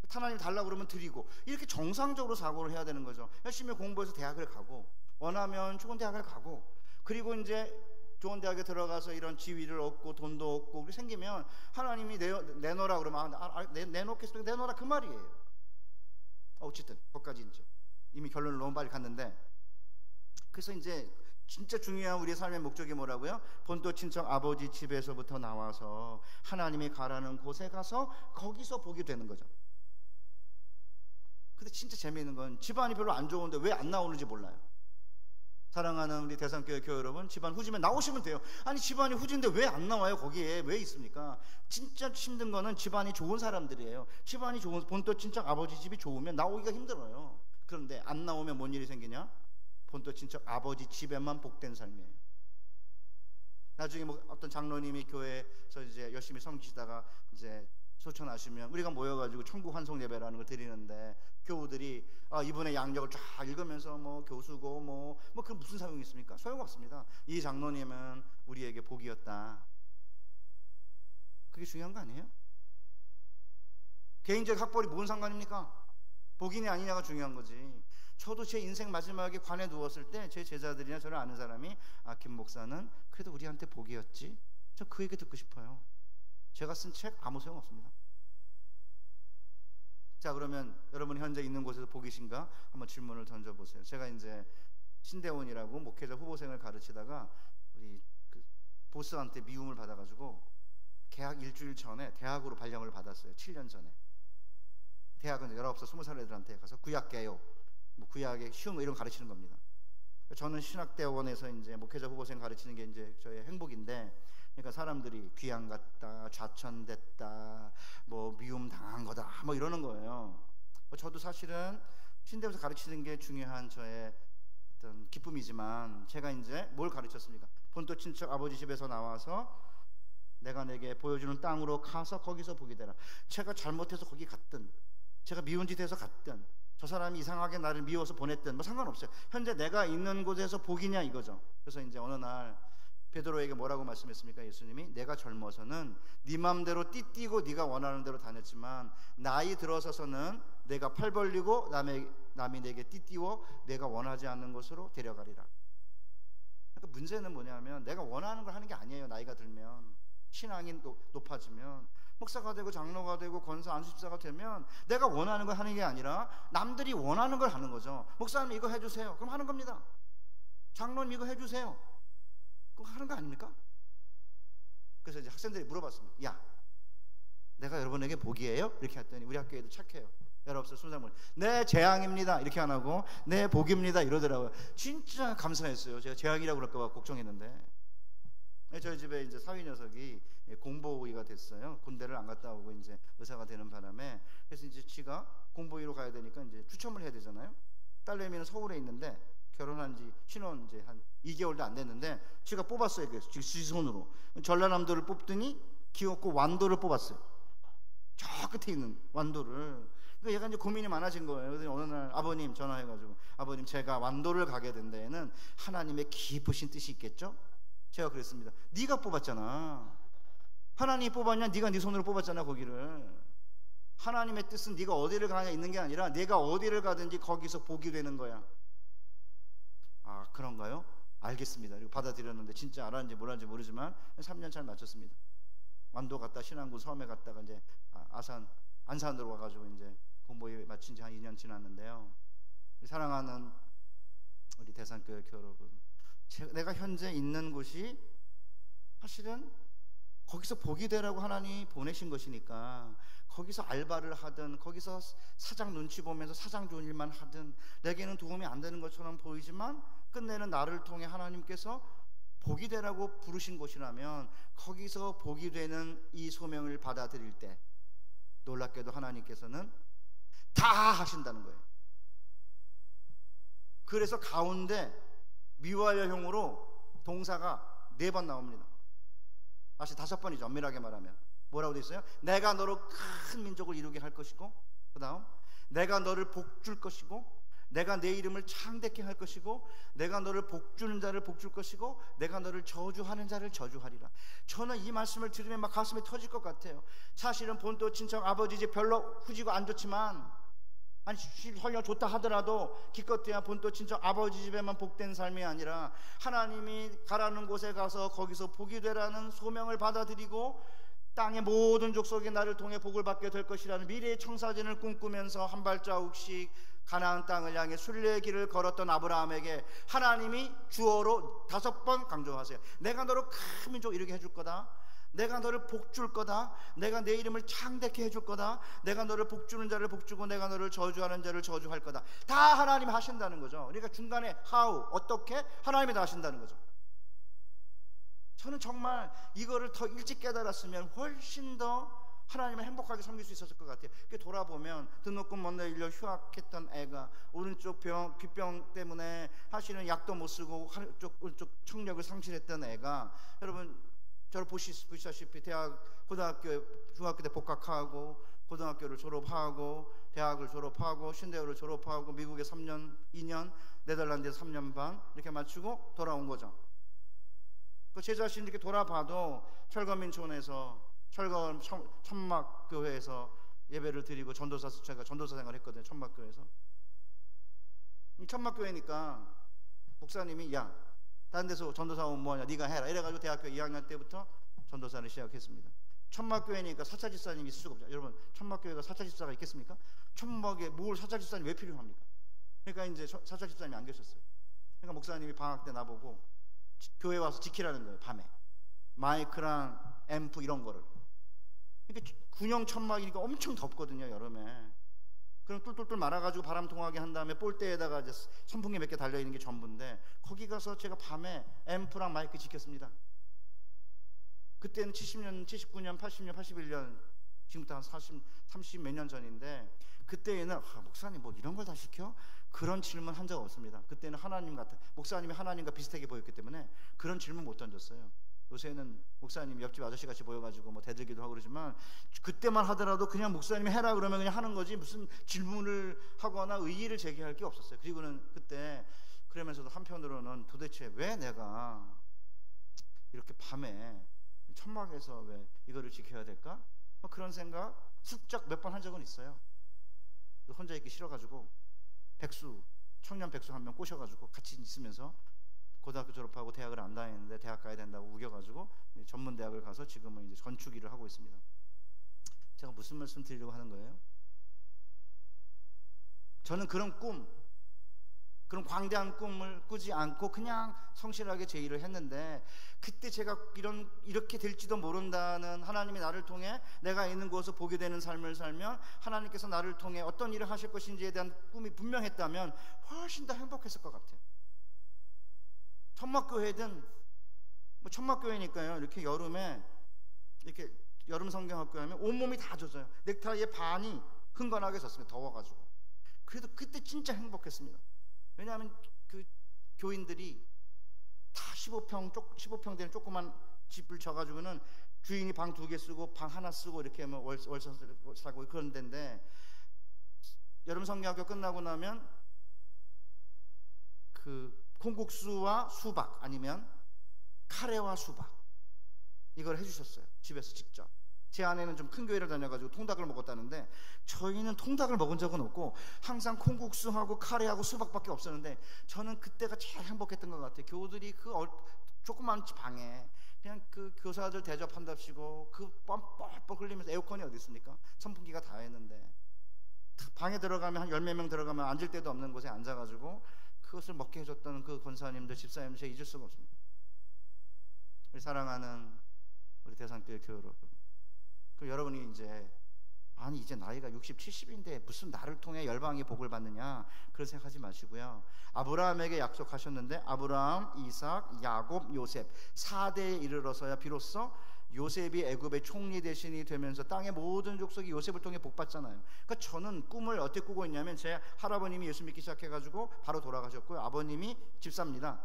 하나님 달라고 그러면 드리고, 이렇게 정상적으로 사고를 해야 되는 거죠. 열심히 공부해서 대학을 가고, 원하면 좋은 대학을 가고, 그리고 이제 좋은 대학에 들어가서 이런 지위를 얻고 돈도 얻고 그렇게 생기면 하나님이 내놓으라 그러면 내놓겠습니다. 내놓으라 그 말이에요. 어쨌든 거기까지 이제 이미 결론을 너무 빨리 갔는데, 그래서 이제 진짜 중요한 우리의 삶의 목적이 뭐라고요? 본토 친척 아버지 집에서부터 나와서 하나님이 가라는 곳에 가서 거기서 복이 되는 거죠. 근데 진짜 재미있는 건 집안이 별로 안 좋은데 왜 안 나오는지 몰라요. 사랑하는 우리 대상교회 교회 여러분, 집안 후지면 나오시면 돼요. 아니, 집안이 후진데 왜 안 나와요? 거기에 왜 있습니까? 진짜 힘든 거는 집안이 좋은 사람들이에요. 집안이 좋은, 본토 친척 아버지 집이 좋으면 나오기가 힘들어요. 그런데 안 나오면 뭔 일이 생기냐? 본토 친척 아버지 집에만 복된 삶이에요. 나중에 뭐 어떤 장로님이 교회에서 이제 열심히 섬기시다가 이제 소천하시면 우리가 모여가지고 천국 환송 예배라는 걸 드리는데, 교우들이 이분의 양력을 쫙 읽으면서 뭐 교수고 뭐 그 무슨 소용이 있습니까? 소용없습니다. 이 장로님은 우리에게 복이었다. 그게 중요한 거 아니에요? 개인적 학벌이 뭔 상관입니까? 복이냐 아니냐가 중요한 거지. 저도 제 인생 마지막에 관에 누웠을 때 제 제자들이나 저를 아는 사람이, 김 목사는 그래도 우리한테 복이었지. 저 그 얘기 듣고 싶어요. 제가 쓴 책 아무 소용 없습니다. 자, 그러면 여러분이 현재 있는 곳에서 복이신가? 한번 질문을 던져보세요. 제가 이제 신대원이라고 목회자 후보생을 가르치다가 우리 그 보스한테 미움을 받아가지고 개학 일주일 전에 대학으로 발령을 받았어요. 7년 전에. 대학은 19살, 20살 애들한테 가서 구약개요, 뭐 구약의 쉬운 거 이런 거 가르치는 겁니다. 저는 신학대원에서 이제 목회자 후보생 가르치는 게 이제 저의 행복인데, 그러니까 사람들이 귀양 갔다, 좌천됐다, 뭐 미움 당한 거다, 뭐 이러는 거예요. 저도 사실은 신대에서 가르치는 게 중요한 저의 어떤 기쁨이지만, 제가 이제 뭘 가르쳤습니까? 본토 친척 아버지 집에서 나와서 내가 내게 보여주는 땅으로 가서 거기서 복이 되라. 제가 잘못해서 거기 갔든, 제가 미운 짓 해서 갔든, 저 사람이 이상하게 나를 미워서 보냈든 뭐 상관없어요. 현재 내가 있는 곳에서 복이냐 이거죠. 그래서 이제 어느 날 베드로에게 뭐라고 말씀했습니까? 예수님이, 내가 젊어서는 네 맘대로 띠띠고 네가 원하는 대로 다녔지만 나이 들어서서는 내가 팔 벌리고 남이 내게 띠띠워 내가 원하지 않는 곳으로 데려가리라. 그러니까 문제는 뭐냐면, 내가 원하는 걸 하는 게 아니에요. 나이가 들면, 신앙이 높아지면, 목사가 되고 장로가 되고 권사 안수집사가 되면 내가 원하는 걸 하는 게 아니라 남들이 원하는 걸 하는 거죠. 목사님 이거 해주세요. 그럼 하는 겁니다. 장로님 이거 해주세요. 그거 하는 거 아닙니까? 그래서 이제 학생들이 물어봤습니다. 야, 내가 여러분에게 복이에요? 이렇게 했더니 우리 학교 애들 착해요. 여러분 순상물, 네 재앙입니다 이렇게 안 하고 네 복입니다 이러더라고요. 진짜 감사했어요. 제가 재앙이라고 그럴까 봐 걱정했는데, 저희 집에 이제 사위 녀석이 공보의가 됐어요. 군대를 안 갔다 오고 이제 의사가 되는 바람에, 그래서 이제 지가 공보의로 가야 되니까 이제 추첨을 해야 되잖아요. 딸내미는 서울에 있는데 결혼한 지 신혼 이제 한 2개월도 안 됐는데 지가 뽑았어요. 그래서 지 손으로 전라남도를 뽑더니 기어코 완도를 뽑았어요. 저 끝에 있는 완도를. 그러니까 얘가 이제 고민이 많아진 거예요. 그래서 어느 날 아버님 전화해가지고, 아버님 제가 완도를 가게 된 데에는 하나님의 깊으신 뜻이 있겠죠? 제가 그랬습니다. 네가 뽑았잖아. 하나님이 뽑았냐? 네가 네 손으로 뽑았잖아 거기를. 하나님의 뜻은 네가 어디를 가냐 있는 게 아니라 내가 어디를 가든지 거기서 복이 되는 거야. 아, 그런가요? 알겠습니다. 그리고 받아들였는데 진짜 알았는지 몰랐는지 모르지만 3년 잘 마쳤습니다. 완도 갔다 신안군 섬에 갔다가 이제 안산으로 와가지고 이제 공부에 마친 지 한 2년 지났는데요. 사랑하는 우리 대산교회 여러분, 내가 현재 있는 곳이 사실은 거기서 복이 되라고 하나님이 보내신 것이니까, 거기서 알바를 하든 거기서 사장 눈치 보면서 사장 좋은 일만 하든 내게는 도움이 안 되는 것처럼 보이지만 끝내는 나를 통해 하나님께서 복이 되라고 부르신 곳이라면 거기서 복이 되는 이 소명을 받아들일 때 놀랍게도 하나님께서는 다 하신다는 거예요. 그래서 가운데 미완료형으로 동사가 4번 나옵니다. 다시 5번이죠. 엄밀하게 말하면 뭐라고 되어 있어요? 내가 너로 큰 민족을 이루게 할 것이고, 그 다음 내가 너를 복줄 것이고, 내가 내 이름을 창대케 할 것이고, 내가 너를 복주는 자를 복줄 것이고, 내가 너를 저주하는 자를 저주하리라. 저는 이 말씀을 들으면 막 가슴이 터질 것 같아요. 사실은 본토 친척 아버지 집 별로 후지고 안 좋지만, 아니 설령 좋다 하더라도 기껏해야 본토 친척 아버지 집에만 복된 삶이 아니라 하나님이 가라는 곳에 가서 거기서 복이 되라는 소명을 받아들이고 땅의 모든 족속이 나를 통해 복을 받게 될 것이라는 미래의 청사진을 꿈꾸면서 한 발자국씩 가나안 땅을 향해 순례의 길을 걸었던 아브라함에게 하나님이 주어로 5번 강조하세요. 내가 너를 큰 민족 이루게 해줄 거다. 내가 너를 복줄 거다. 내가 내 이름을 창대케 해줄 거다. 내가 너를 복주는 자를 복주고 내가 너를 저주하는 자를 저주할 거다. 다 하나님이 하신다는 거죠. 그러니까 중간에 how, 어떻게, 하나님이 다 하신다는 거죠. 저는 정말 이거를 더 일찍 깨달았으면 훨씬 더 하나님을 행복하게 섬길 수 있었을 것 같아요. 돌아보면 등록금 못 내려 휴학했던 애가 오른쪽 귓병 때문에 사실은 약도 못 쓰고 오른쪽 청력을 상실했던 애가, 여러분 저를 보시다시피 고등학교, 중학교 때 복학하고 고등학교를 졸업하고 대학을 졸업하고 신대학을 졸업하고 미국에 3년, 2년, 네덜란드에 3년 반 이렇게 마치고 돌아온 거죠. 제 자신 이렇게 돌아봐도 철거민촌에서 철거 천막교회에서 예배를 드리고 제가 전도사 생활을 했거든요. 천막교회에서. 천막교회니까 목사님이 야, 다른 데서 전도사 오면 뭐하냐, 네가 해라 이래가지고 대학교 2학년 때부터 전도사를 시작했습니다. 천막교회니까 사차집사님이 있을 수가 없죠. 여러분, 천막교회가 사차집사가 있겠습니까? 천막에 뭘 사차집사님 왜 필요합니까? 그러니까 이제 사차집사님이 안 계셨어요. 그러니까 목사님이 방학 때 나보고 교회 와서 지키라는 거예요. 밤에 마이크랑 앰프 이런 거를. 그러니까 군용 천막이니까 엄청 덥거든요, 여름에. 그럼 뚫뚫뚫 말아가지고 바람 통하게 한 다음에 볼대에다가 이제 선풍기 몇 개 달려있는 게 전부인데, 거기 가서 제가 밤에 앰프랑 마이크 지켰습니다. 그때는 70년, 79년, 80년, 81년, 지금부터 한 30 몇 년 전인데, 그때에는 목사님 뭐 이런 걸 다 시켜? 그런 질문 한 적 없습니다. 그때는 하나님 같아, 목사님이 하나님과 비슷하게 보였기 때문에 그런 질문 못 던졌어요. 요새는 목사님 옆집 아저씨 같이 보여가지고 뭐 대들기도 하고 그러지만, 그때만 하더라도 그냥 목사님이 해라 그러면 그냥 하는 거지 무슨 질문을 하거나 의의를 제기할 게 없었어요. 그리고는 그때 그러면서도 한편으로는 도대체 왜 내가 이렇게 밤에 천막에서 왜 이거를 지켜야 될까? 뭐 그런 생각 슬쩍 몇 번 한 적은 있어요. 혼자 있기 싫어가지고 청년 백수 한 명 꼬셔가지고 같이 있으면서 고등학교 졸업하고 대학을 안 다니는데 대학 가야 된다고 우겨가지고 전문 대학을 가서 지금은 이제 건축 일을 하고 있습니다. 제가 무슨 말씀 드리려고 하는 거예요? 저는 그런 광대한 꿈을 꾸지 않고 그냥 성실하게 제 일을 했는데, 그때 제가 이렇게 될지도 모른다는, 하나님이 나를 통해 내가 있는 곳에서 보게 되는 삶을 살면 하나님께서 나를 통해 어떤 일을 하실 것인지에 대한 꿈이 분명했다면 훨씬 더 행복했을 것 같아요. 천막교회든 뭐 천막교회니까요, 이렇게 여름에 이렇게 여름 성경학교 하면 온몸이 다 젖어요. 넥타이의 반이 흥건하게 졌습니다. 더워가지고. 그래도 그때 진짜 행복했습니다. 왜냐하면 그 교인들이 다 15평 되는 조그만 집을 져가지고는 주인이 방 2개 쓰고 방 하나 쓰고 이렇게 하면 월세 사고 그런 데인데, 여름 성경학교 끝나고 나면 그 콩국수와 수박 아니면 카레와 수박 이걸 해주셨어요. 집에서 직접. 제 아내는 좀 큰 교회를 다녀가지고 통닭을 먹었다는데, 저희는 통닭을 먹은 적은 없고 항상 콩국수하고 카레하고 수박밖에 없었는데, 저는 그때가 제일 행복했던 것 같아요. 교우들이 그 조그만 방에 그냥 그 교사들 대접한답시고 그 뻔뻔 흘리면서, 에어컨이 어디 있습니까? 선풍기가 다 했는데 방에 들어가면 한 10몇 명 들어가면 앉을 데도 없는 곳에 앉아가지고 그것을 먹게 해줬던 그 권사님들, 집사님들 제가 잊을 수가 없습니다. 우리 사랑하는 우리 대산교회 교회 여러분, 그 여러분이 이제 나이가 60, 70인데 무슨 나를 통해 열방이 복을 받느냐 그런 생각하지 마시고요. 아브라함에게 약속하셨는데 아브라함, 이삭, 야곱, 요셉 4대에 이르러서야 비로소 요셉이 애굽의 총리 대신이 되면서 땅의 모든 족속이 요셉을 통해 복 받잖아요. 그러니까 저는 꿈을 어떻게 꾸고 있냐면, 제 할아버님이 예수 믿기 시작해가지고 바로 돌아가셨고요. 아버님이 집사입니다.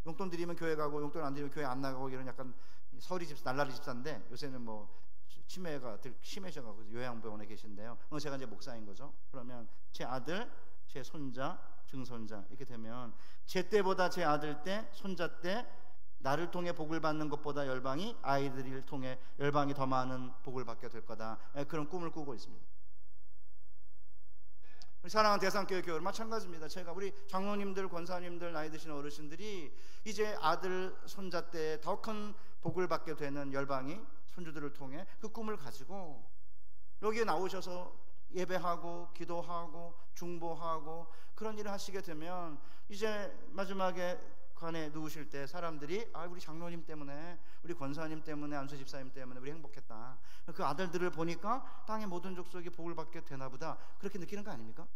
용돈 드리면 교회 가고 용돈 안 드리면 교회 안 나가고 이런 약간 서리 집사, 날라리 집사인데, 요새는 뭐 치매가 심해져가지고 요양병원에 계신데요. 제가 이제 목사인 거죠. 그러면 제 아들, 제 손자, 증손자 이렇게 되면 제 때보다 제 아들 때, 손자 때 나를 통해 복을 받는 것보다 열방이, 아이들을 통해 열방이 더 많은 복을 받게 될 거다, 그런 꿈을 꾸고 있습니다. 사랑하는 대산교회 교회 마찬가지입니다. 제가 우리 장로님들, 권사님들, 나이 드신 어르신들이 이제 아들, 손자 때 더 큰 복을 받게 되는 열방이 손주들을 통해 그 꿈을 가지고 여기에 나오셔서 예배하고 기도하고 중보하고 그런 일을 하시게 되면, 이제 마지막에 관에 누우실 때 사람들이 우리 장로님 때문에, 우리 권사님 때문에, 안수 집사님 때문에 우리 행복했다, 그 아들들을 보니까 땅의 모든 족속이 복을 받게 되나 보다, 그렇게 느끼는 거 아닙니까?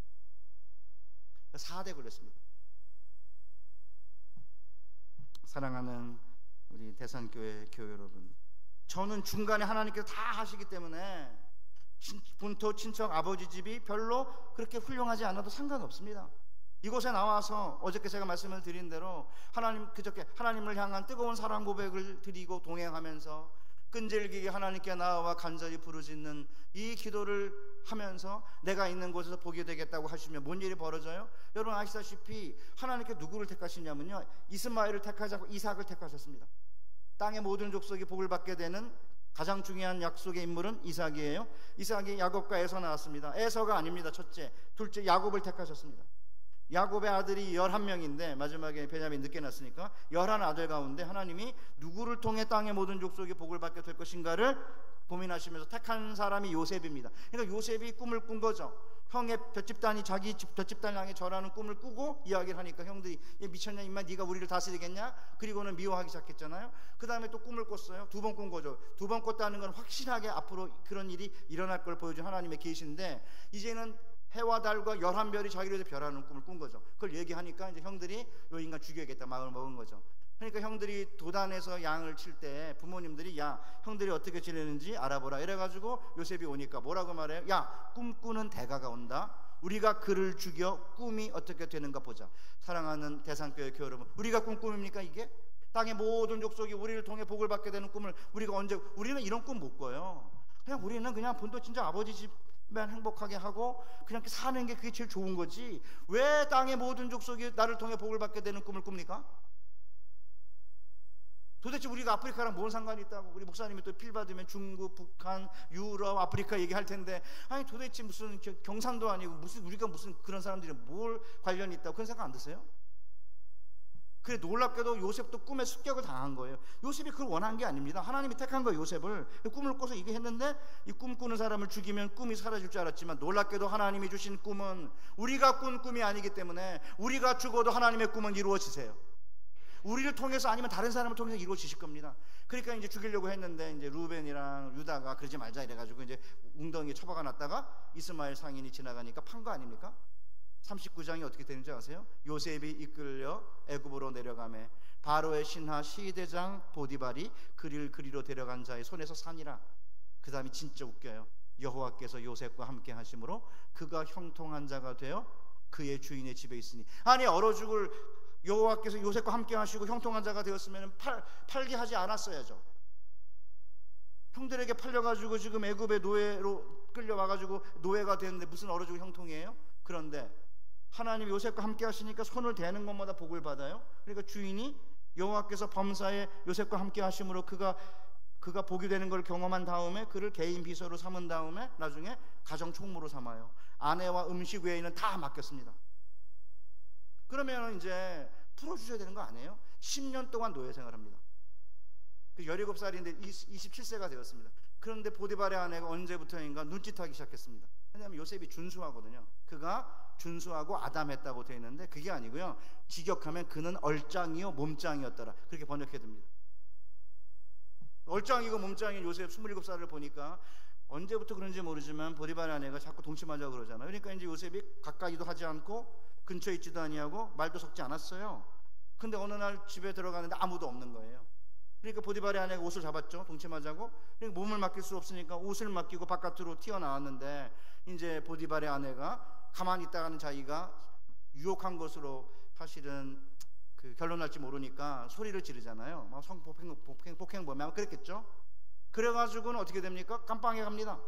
4대 걸렸습니다. 사랑하는 우리 대산교회 교회 여러분, 저는 중간에 하나님께서 다 하시기 때문에 본토 친척 아버지 집이 별로 그렇게 훌륭하지 않아도 상관없습니다. 이곳에 나와서 어저께 제가 말씀을 드린 대로 그저께 하나님을 향한 뜨거운 사랑 고백을 드리고 동행하면서 끈질기게 하나님께 나아와 간절히 부르짖는 이 기도를 하면서 내가 있는 곳에서 보게 되겠다고 하시면 뭔 일이 벌어져요? 여러분 아시다시피 하나님께 누구를 택하시냐면요, 이스마엘을 택하지 않고 이삭을 택하셨습니다. 땅의 모든 족속이 복을 받게 되는 가장 중요한 약속의 인물은 이삭이에요. 이삭이 야곱과 에서 나왔습니다. 에서가 아닙니다. 첫째, 둘째, 야곱을 택하셨습니다. 야곱의 아들이 11명인데 마지막에 베냐민 늦게 났으니까 11아들 가운데 하나님이 누구를 통해 땅의 모든 족속이 복을 받게 될 것인가를 고민하시면서 택한 사람이 요셉입니다. 그러니까 요셉이 꿈을 꾼 거죠. 형의 볏집단이 자기 볏집단 향해 절하는 꿈을 꾸고 이야기를 하니까 형들이 미쳤냐 임마, 네가 우리를 다스리겠냐, 그리고는 미워하기 시작했잖아요. 그 다음에 또 꿈을 꿨어요. 2번 꾼 거죠. 2번 꿨다는 건 확실하게 앞으로 그런 일이 일어날 걸 보여준 하나님의 계시인데, 이제는 해와 달과 11별이 자기를 위해서 별하는 꿈을 꾼 거죠. 그걸 얘기하니까 이제 형들이 요 인간 죽여야겠다 마음을 먹은 거죠. 그러니까 형들이 도단에서 양을 칠 때 부모님들이 야, 형들이 어떻게 지내는지 알아보라 이래가지고 요셉이 오니까 뭐라고 말해요? 야, 꿈꾸는 대가가 온다. 우리가 그를 죽여 꿈이 어떻게 되는가 보자. 사랑하는 대산교회 교회 여러분, 우리가 꿈입니까 이게? 땅의 모든 족속이 우리를 통해 복을 받게 되는 꿈을 우리는 이런 꿈 못 꿔요. 우리는 그냥 본토 친정 아버지 집만 행복하게 하고 그냥 사는 게 그게 제일 좋은 거지, 왜 땅의 모든 족속이 나를 통해 복을 받게 되는 꿈을 꿉니까? 도대체 우리가 아프리카랑 뭔 상관이 있다고. 우리 목사님이 또 필 받으면 중국, 북한, 유럽, 아프리카 얘기할 텐데, 아니 도대체 무슨 경상도 아니고 우리가 무슨 그런 사람들이 뭘 관련이 있다고 그런 생각 안 드세요? 그래, 놀랍게도 요셉도 꿈에 습격을 당한 거예요. 요셉이 그걸 원한 게 아닙니다. 하나님이 택한 거예요. 요셉을 꿈을 꿔서 이게 했는데, 이 꿈 꾸는 사람을 죽이면 꿈이 사라질 줄 알았지만 놀랍게도 하나님이 주신 꿈은 우리가 꾼 꿈이 아니기 때문에 우리가 죽어도 하나님의 꿈은 이루어지세요. 우리를 통해서 아니면 다른 사람을 통해서 이루어지실 겁니다. 그러니까 이제 죽이려고 했는데 이제 루벤이랑 유다가 그러지 말자 이래가지고 이제 웅덩이에 처박아 놨다가 이스마엘 상인이 지나가니까 판 거 아닙니까? 39장이 어떻게 되는지 아세요? 요셉이 이끌려 애굽으로 내려가매 바로의 신하 시대장 보디발이 그를 그리로 데려간 자의 손에서 산이라. 그 다음이 진짜 웃겨요. 여호와께서 요셉과 함께 하심으로 그가 형통한 자가 되어 그의 주인의 집에 있으니. 아니 얼어 죽을 여호와께서 요셉과 함께 하시고 형통한 자가 되었으면 팔게 하지 않았어야죠. 형들에게 팔려가지고 지금 애굽의 노예로 끌려와가지고 노예가 됐는데 무슨 어려지고 형통이에요? 그런데 하나님이 요셉과 함께 하시니까 손을 대는 것마다 복을 받아요. 그러니까 주인이 여호와께서 범사에 요셉과 함께 하심으로 그가 복이 되는 걸 경험한 다음에 그를 개인 비서로 삼은 다음에 나중에 가정 총무로 삼아요. 아내와 음식 외에는 다 맡겼습니다. 그러면 이제 풀어주셔야 되는 거 아니에요? 10년 동안 노예 생활합니다. 17살인데 27세가 되었습니다. 그런데 보디발의 아내가 언제부터인가 눈짓하기 시작했습니다. 왜냐하면 요셉이 준수하거든요. 그가 준수하고 아담했다고 되어 있는데 그게 아니고요. 직역하면 그는 얼짱이요 몸짱이었더라. 그렇게 번역해둡니다. 얼짱이고 몸짱인 요셉 27살을 보니까 언제부터 그런지 모르지만 보디발의 아내가 자꾸 동침하자고 그러잖아요. 그러니까 이제 요셉이 가까이도 하지 않고 근처에 있지도 아니하고 말도 섞지 않았어요. 근데 어느 날 집에 들어가는데 아무도 없는 거예요. 그러니까 보디발의 아내가 옷을 잡았죠. 동침하자고. 그러니까 몸을 맡길 수 없으니까 옷을 맡기고 바깥으로 튀어나왔는데 이제 보디발의 아내가 가만히 있다가는 자기가 유혹한 것으로 사실은 그 결론 날지 모르니까 소리를 지르잖아요. 막 폭행범이 그랬겠죠. 그래가지고는 어떻게 됩니까? 깜빵에 갑니다.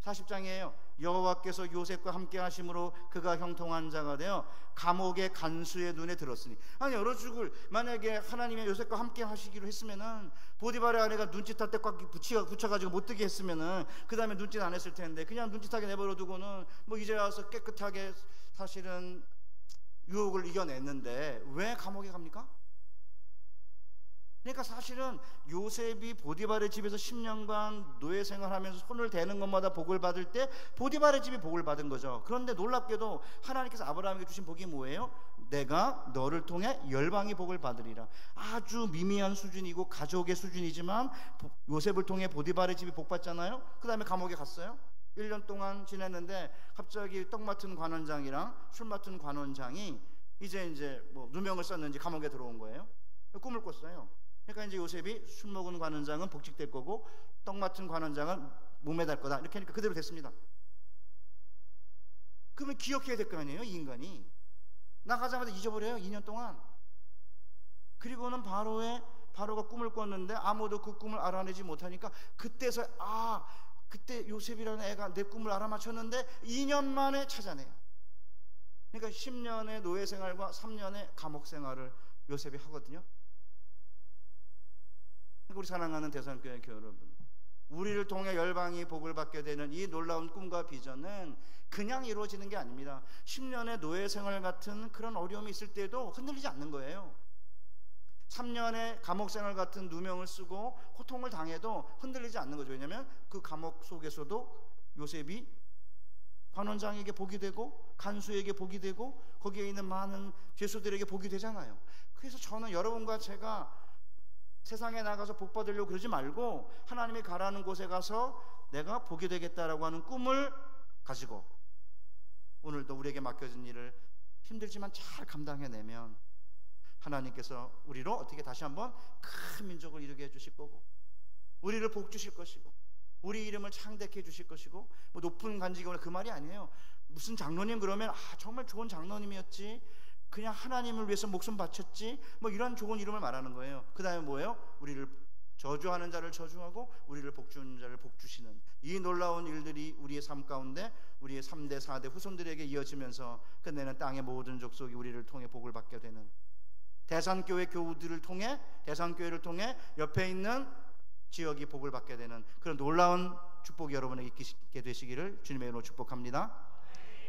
40장이에요. 여호와께서 요셉과 함께 하심으로 그가 형통한 자가 되어 감옥의 간수의 눈에 들었으니. 아니 얼어 죽을 만약에 하나님이 요셉과 함께 하시기로 했으면은 보디발의 아내가 눈짓할 때 꽉 붙여가지고 못 뜨게 했으면은 그 다음에 눈짓 안 했을 텐데 그냥 눈짓하게 내버려 두고는 뭐 이제 와서 깨끗하게 사실은 유혹을 이겨냈는데 왜 감옥에 갑니까? 그러니까 사실은 요셉이 보디발의 집에서 10년간 노예 생활하면서 손을 대는 것마다 복을 받을 때 보디발의 집이 복을 받은 거죠. 그런데 놀랍게도 하나님께서 아브라함에게 주신 복이 뭐예요? 내가 너를 통해 열방이 복을 받으리라. 아주 미미한 수준이고 가족의 수준이지만 요셉을 통해 보디발의 집이 복 받잖아요. 그 다음에 감옥에 갔어요. 1년 동안 지냈는데 갑자기 떡 맡은 관원장이랑 술 맡은 관원장이 이제 뭐 누명을 썼는지 감옥에 들어온 거예요. 꿈을 꿨어요. 그러니까 이제 요셉이 술 먹은 관원장은 복직될 거고 떡 맡은 관원장은 목매달 거다. 이렇게 하니까 그대로 됐습니다. 그러면 기억해야 될 거 아니에요, 이 인간이. 나가자마자 잊어버려요, 2년 동안. 그리고는 바로가 꿈을 꿨는데 아무도 그 꿈을 알아내지 못하니까 그때서 그때 요셉이라는 애가 내 꿈을 알아맞혔는데 2년 만에 찾아내요. 그러니까 10년의 노예 생활과 3년의 감옥 생활을 요셉이 하거든요. 우리 사랑하는 대선교회 여러분, 우리를 통해 열방이 복을 받게 되는 이 놀라운 꿈과 비전은 그냥 이루어지는 게 아닙니다. 10년의 노예 생활 같은 그런 어려움이 있을 때도 흔들리지 않는 거예요. 3년의 감옥 생활 같은 누명을 쓰고 고통을 당해도 흔들리지 않는 거죠. 왜냐하면 그 감옥 속에서도 요셉이 관원장에게 복이 되고 간수에게 복이 되고 거기에 있는 많은 죄수들에게 복이 되잖아요. 그래서 저는 여러분과 제가 세상에 나가서 복 받으려고 그러지 말고 하나님이 가라는 곳에 가서 내가 복이 되겠다라고 하는 꿈을 가지고 오늘도 우리에게 맡겨진 일을 힘들지만 잘 감당해내면 하나님께서 우리로 어떻게 다시 한번 큰 민족을 이루게 해주실 거고 우리를 복 주실 것이고 우리 이름을 창대케 해주실 것이고 뭐 높은 간직을 그 말이 아니에요. 무슨 장로님 그러면 정말 좋은 장로님이었지, 그냥 하나님을 위해서 목숨 바쳤지, 뭐 이런 좋은 이름을 말하는 거예요. 그 다음에 뭐예요? 우리를 저주하는 자를 저주하고 우리를 복주는 자를 복주시는 이 놀라운 일들이 우리의 삶 가운데 우리의 3대 4대 후손들에게 이어지면서 끝내는 땅의 모든 족속이 우리를 통해 복을 받게 되는 대산교회 교우들을 통해 대산교회를 통해 옆에 있는 지역이 복을 받게 되는 그런 놀라운 축복이 여러분에게 있게 되시기를 주님의 이름으로 축복합니다.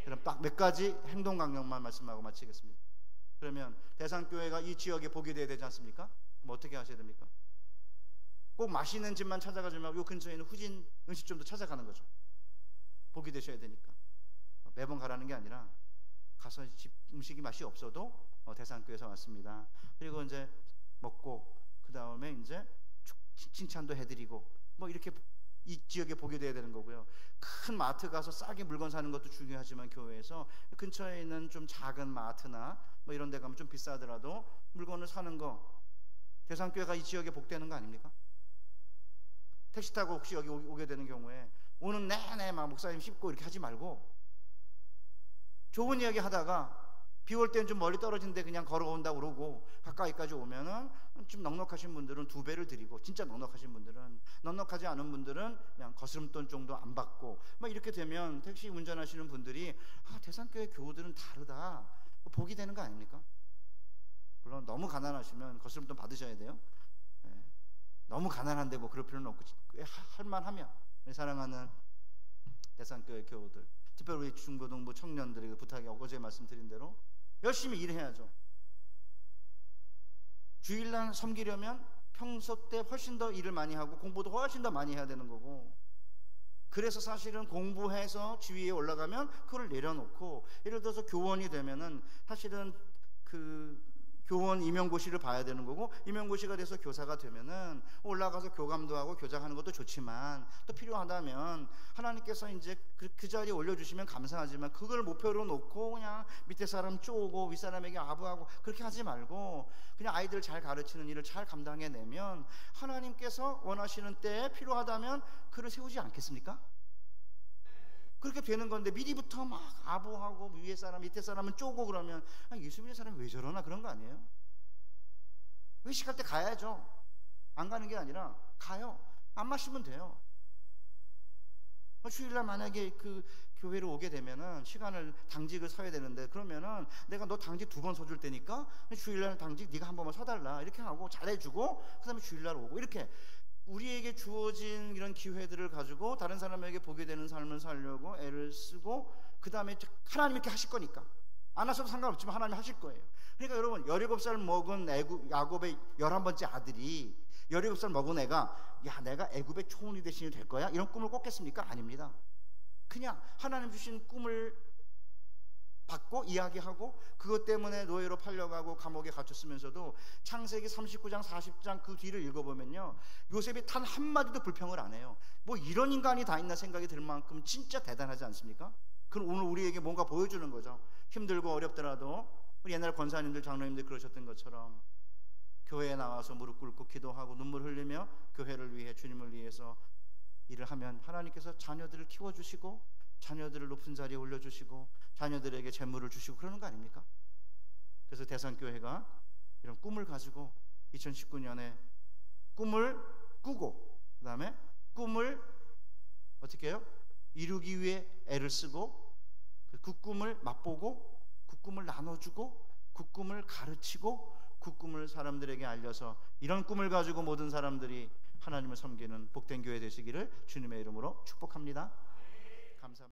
그럼 딱 몇 가지 행동 강령만 말씀하고 마치겠습니다. 그러면 대산교회가 이 지역에 복이 되어야 되지 않습니까? 그럼 어떻게 하셔야 됩니까? 꼭 맛있는 집만 찾아가지 말고 요 근처에 있는 후진 음식점도 찾아가는 거죠. 복이 되셔야 되니까. 매번 가라는 게 아니라 가서 집 음식이 맛이 없어도 대산교회에서 왔습니다. 그리고 이제 먹고 그 다음에 이제 칭찬도 해드리고 뭐 이렇게 이 지역에 복이 되어야 되는 거고요. 큰 마트 가서 싸게 물건 사는 것도 중요하지만 교회에서 근처에 있는 좀 작은 마트나 뭐 이런 데 가면 좀 비싸더라도 물건을 사는 거 대산교회가 이 지역에 복되는 거 아닙니까? 택시 타고 혹시 여기 오게 되는 경우에 오는 내내 막 목사님 씹고 이렇게 하지 말고 좋은 이야기 하다가 비 올 때는 좀 멀리 떨어진데 그냥 걸어온다고 그러고, 가까이까지 오면은 좀 넉넉하신 분들은 2배를 드리고, 진짜 넉넉하신 분들은, 넉넉하지 않은 분들은 그냥 거스름돈 정도 안 받고, 막 이렇게 되면 택시 운전하시는 분들이 대산교회 교우들은 다르다, 복이 되는 거 아닙니까? 물론 너무 가난하시면 거스름돈 받으셔야 돼요. 너무 가난한데 뭐 그럴 필요는 없고, 할만하면. 사랑하는 대산교회 교우들, 특별히 우리 중고등부 청년들에게 부탁이, 어제 말씀드린 대로 열심히 일해야죠. 주일날 섬기려면 평소 때 훨씬 더 일을 많이 하고 공부도 훨씬 더 많이 해야 되는 거고, 그래서 사실은 공부해서 지위에 올라가면 그걸 내려놓고, 예를 들어서 교원이 되면은 사실은 그 교원 임용고시를 봐야 되는 거고, 임용고시가 돼서 교사가 되면은 올라가서 교감도 하고 교장하는 것도 좋지만, 또 필요하다면 하나님께서 이제 그 자리에 올려주시면 감사하지만, 그걸 목표로 놓고 그냥 밑에 사람 쪼고 윗사람에게 아부하고 그렇게 하지 말고, 그냥 아이들 잘 가르치는 일을 잘 감당해내면 하나님께서 원하시는 때에 필요하다면 그를 세우지 않겠습니까? 그렇게 되는 건데, 미리부터 막 아부하고 위에 사람 밑에 사람은 쪼고 그러면 예수 믿는 사람이 왜 저러나, 그런 거 아니에요? 회식할 때 가야죠. 안 가는 게 아니라 가요. 안 마시면 돼요. 주일날 만약에 그 교회를 오게 되면은 시간을, 당직을 서야 되는데, 그러면은 내가 너 당직 2번 서줄 테니까 주일날 당직 네가 한 번만 서달라, 이렇게 하고 잘해주고, 그 다음에 주일날 오고, 이렇게 우리에게 주어진 이런 기회들을 가지고 다른 사람에게 보게 되는 삶을 살려고 애를 쓰고, 그 다음에 하나님이 이렇게 하실 거니까, 안 하셔도 상관없지만 하나님이 하실 거예요. 그러니까 여러분, 17살 먹은 야곱의 11번째 아들이, 17살 먹은 애가 내가 애굽의 총리 대신이 될 거야, 이런 꿈을 꿨겠습니까? 아닙니다. 그냥 하나님 주신 꿈을 받고 이야기하고, 그것 때문에 노예로 팔려가고 감옥에 갇혔으면서도 창세기 39장 40장 그 뒤를 읽어보면요, 요셉이 단 한마디도 불평을 안 해요. 뭐 이런 인간이 다 있나 생각이 들 만큼 진짜 대단하지 않습니까? 그럼 오늘 우리에게 뭔가 보여주는 거죠. 힘들고 어렵더라도 우리 옛날 권사님들, 장로님들 그러셨던 것처럼 교회에 나와서 무릎 꿇고 기도하고 눈물 흘리며 교회를 위해, 주님을 위해서 일을 하면 하나님께서 자녀들을 키워주시고, 자녀들을 높은 자리에 올려주시고, 자녀들에게 재물을 주시고 그러는 거 아닙니까? 그래서 대산교회가 이런 꿈을 가지고 2019년에 꿈을 꾸고, 그 다음에 꿈을 어떻게 해요? 이루기 위해 애를 쓰고, 그 꿈을 맛보고, 그 꿈을 나눠주고, 그 꿈을 가르치고, 그 꿈을 사람들에게 알려서, 이런 꿈을 가지고 모든 사람들이 하나님을 섬기는 복된 교회 되시기를 주님의 이름으로 축복합니다. 감사합니다.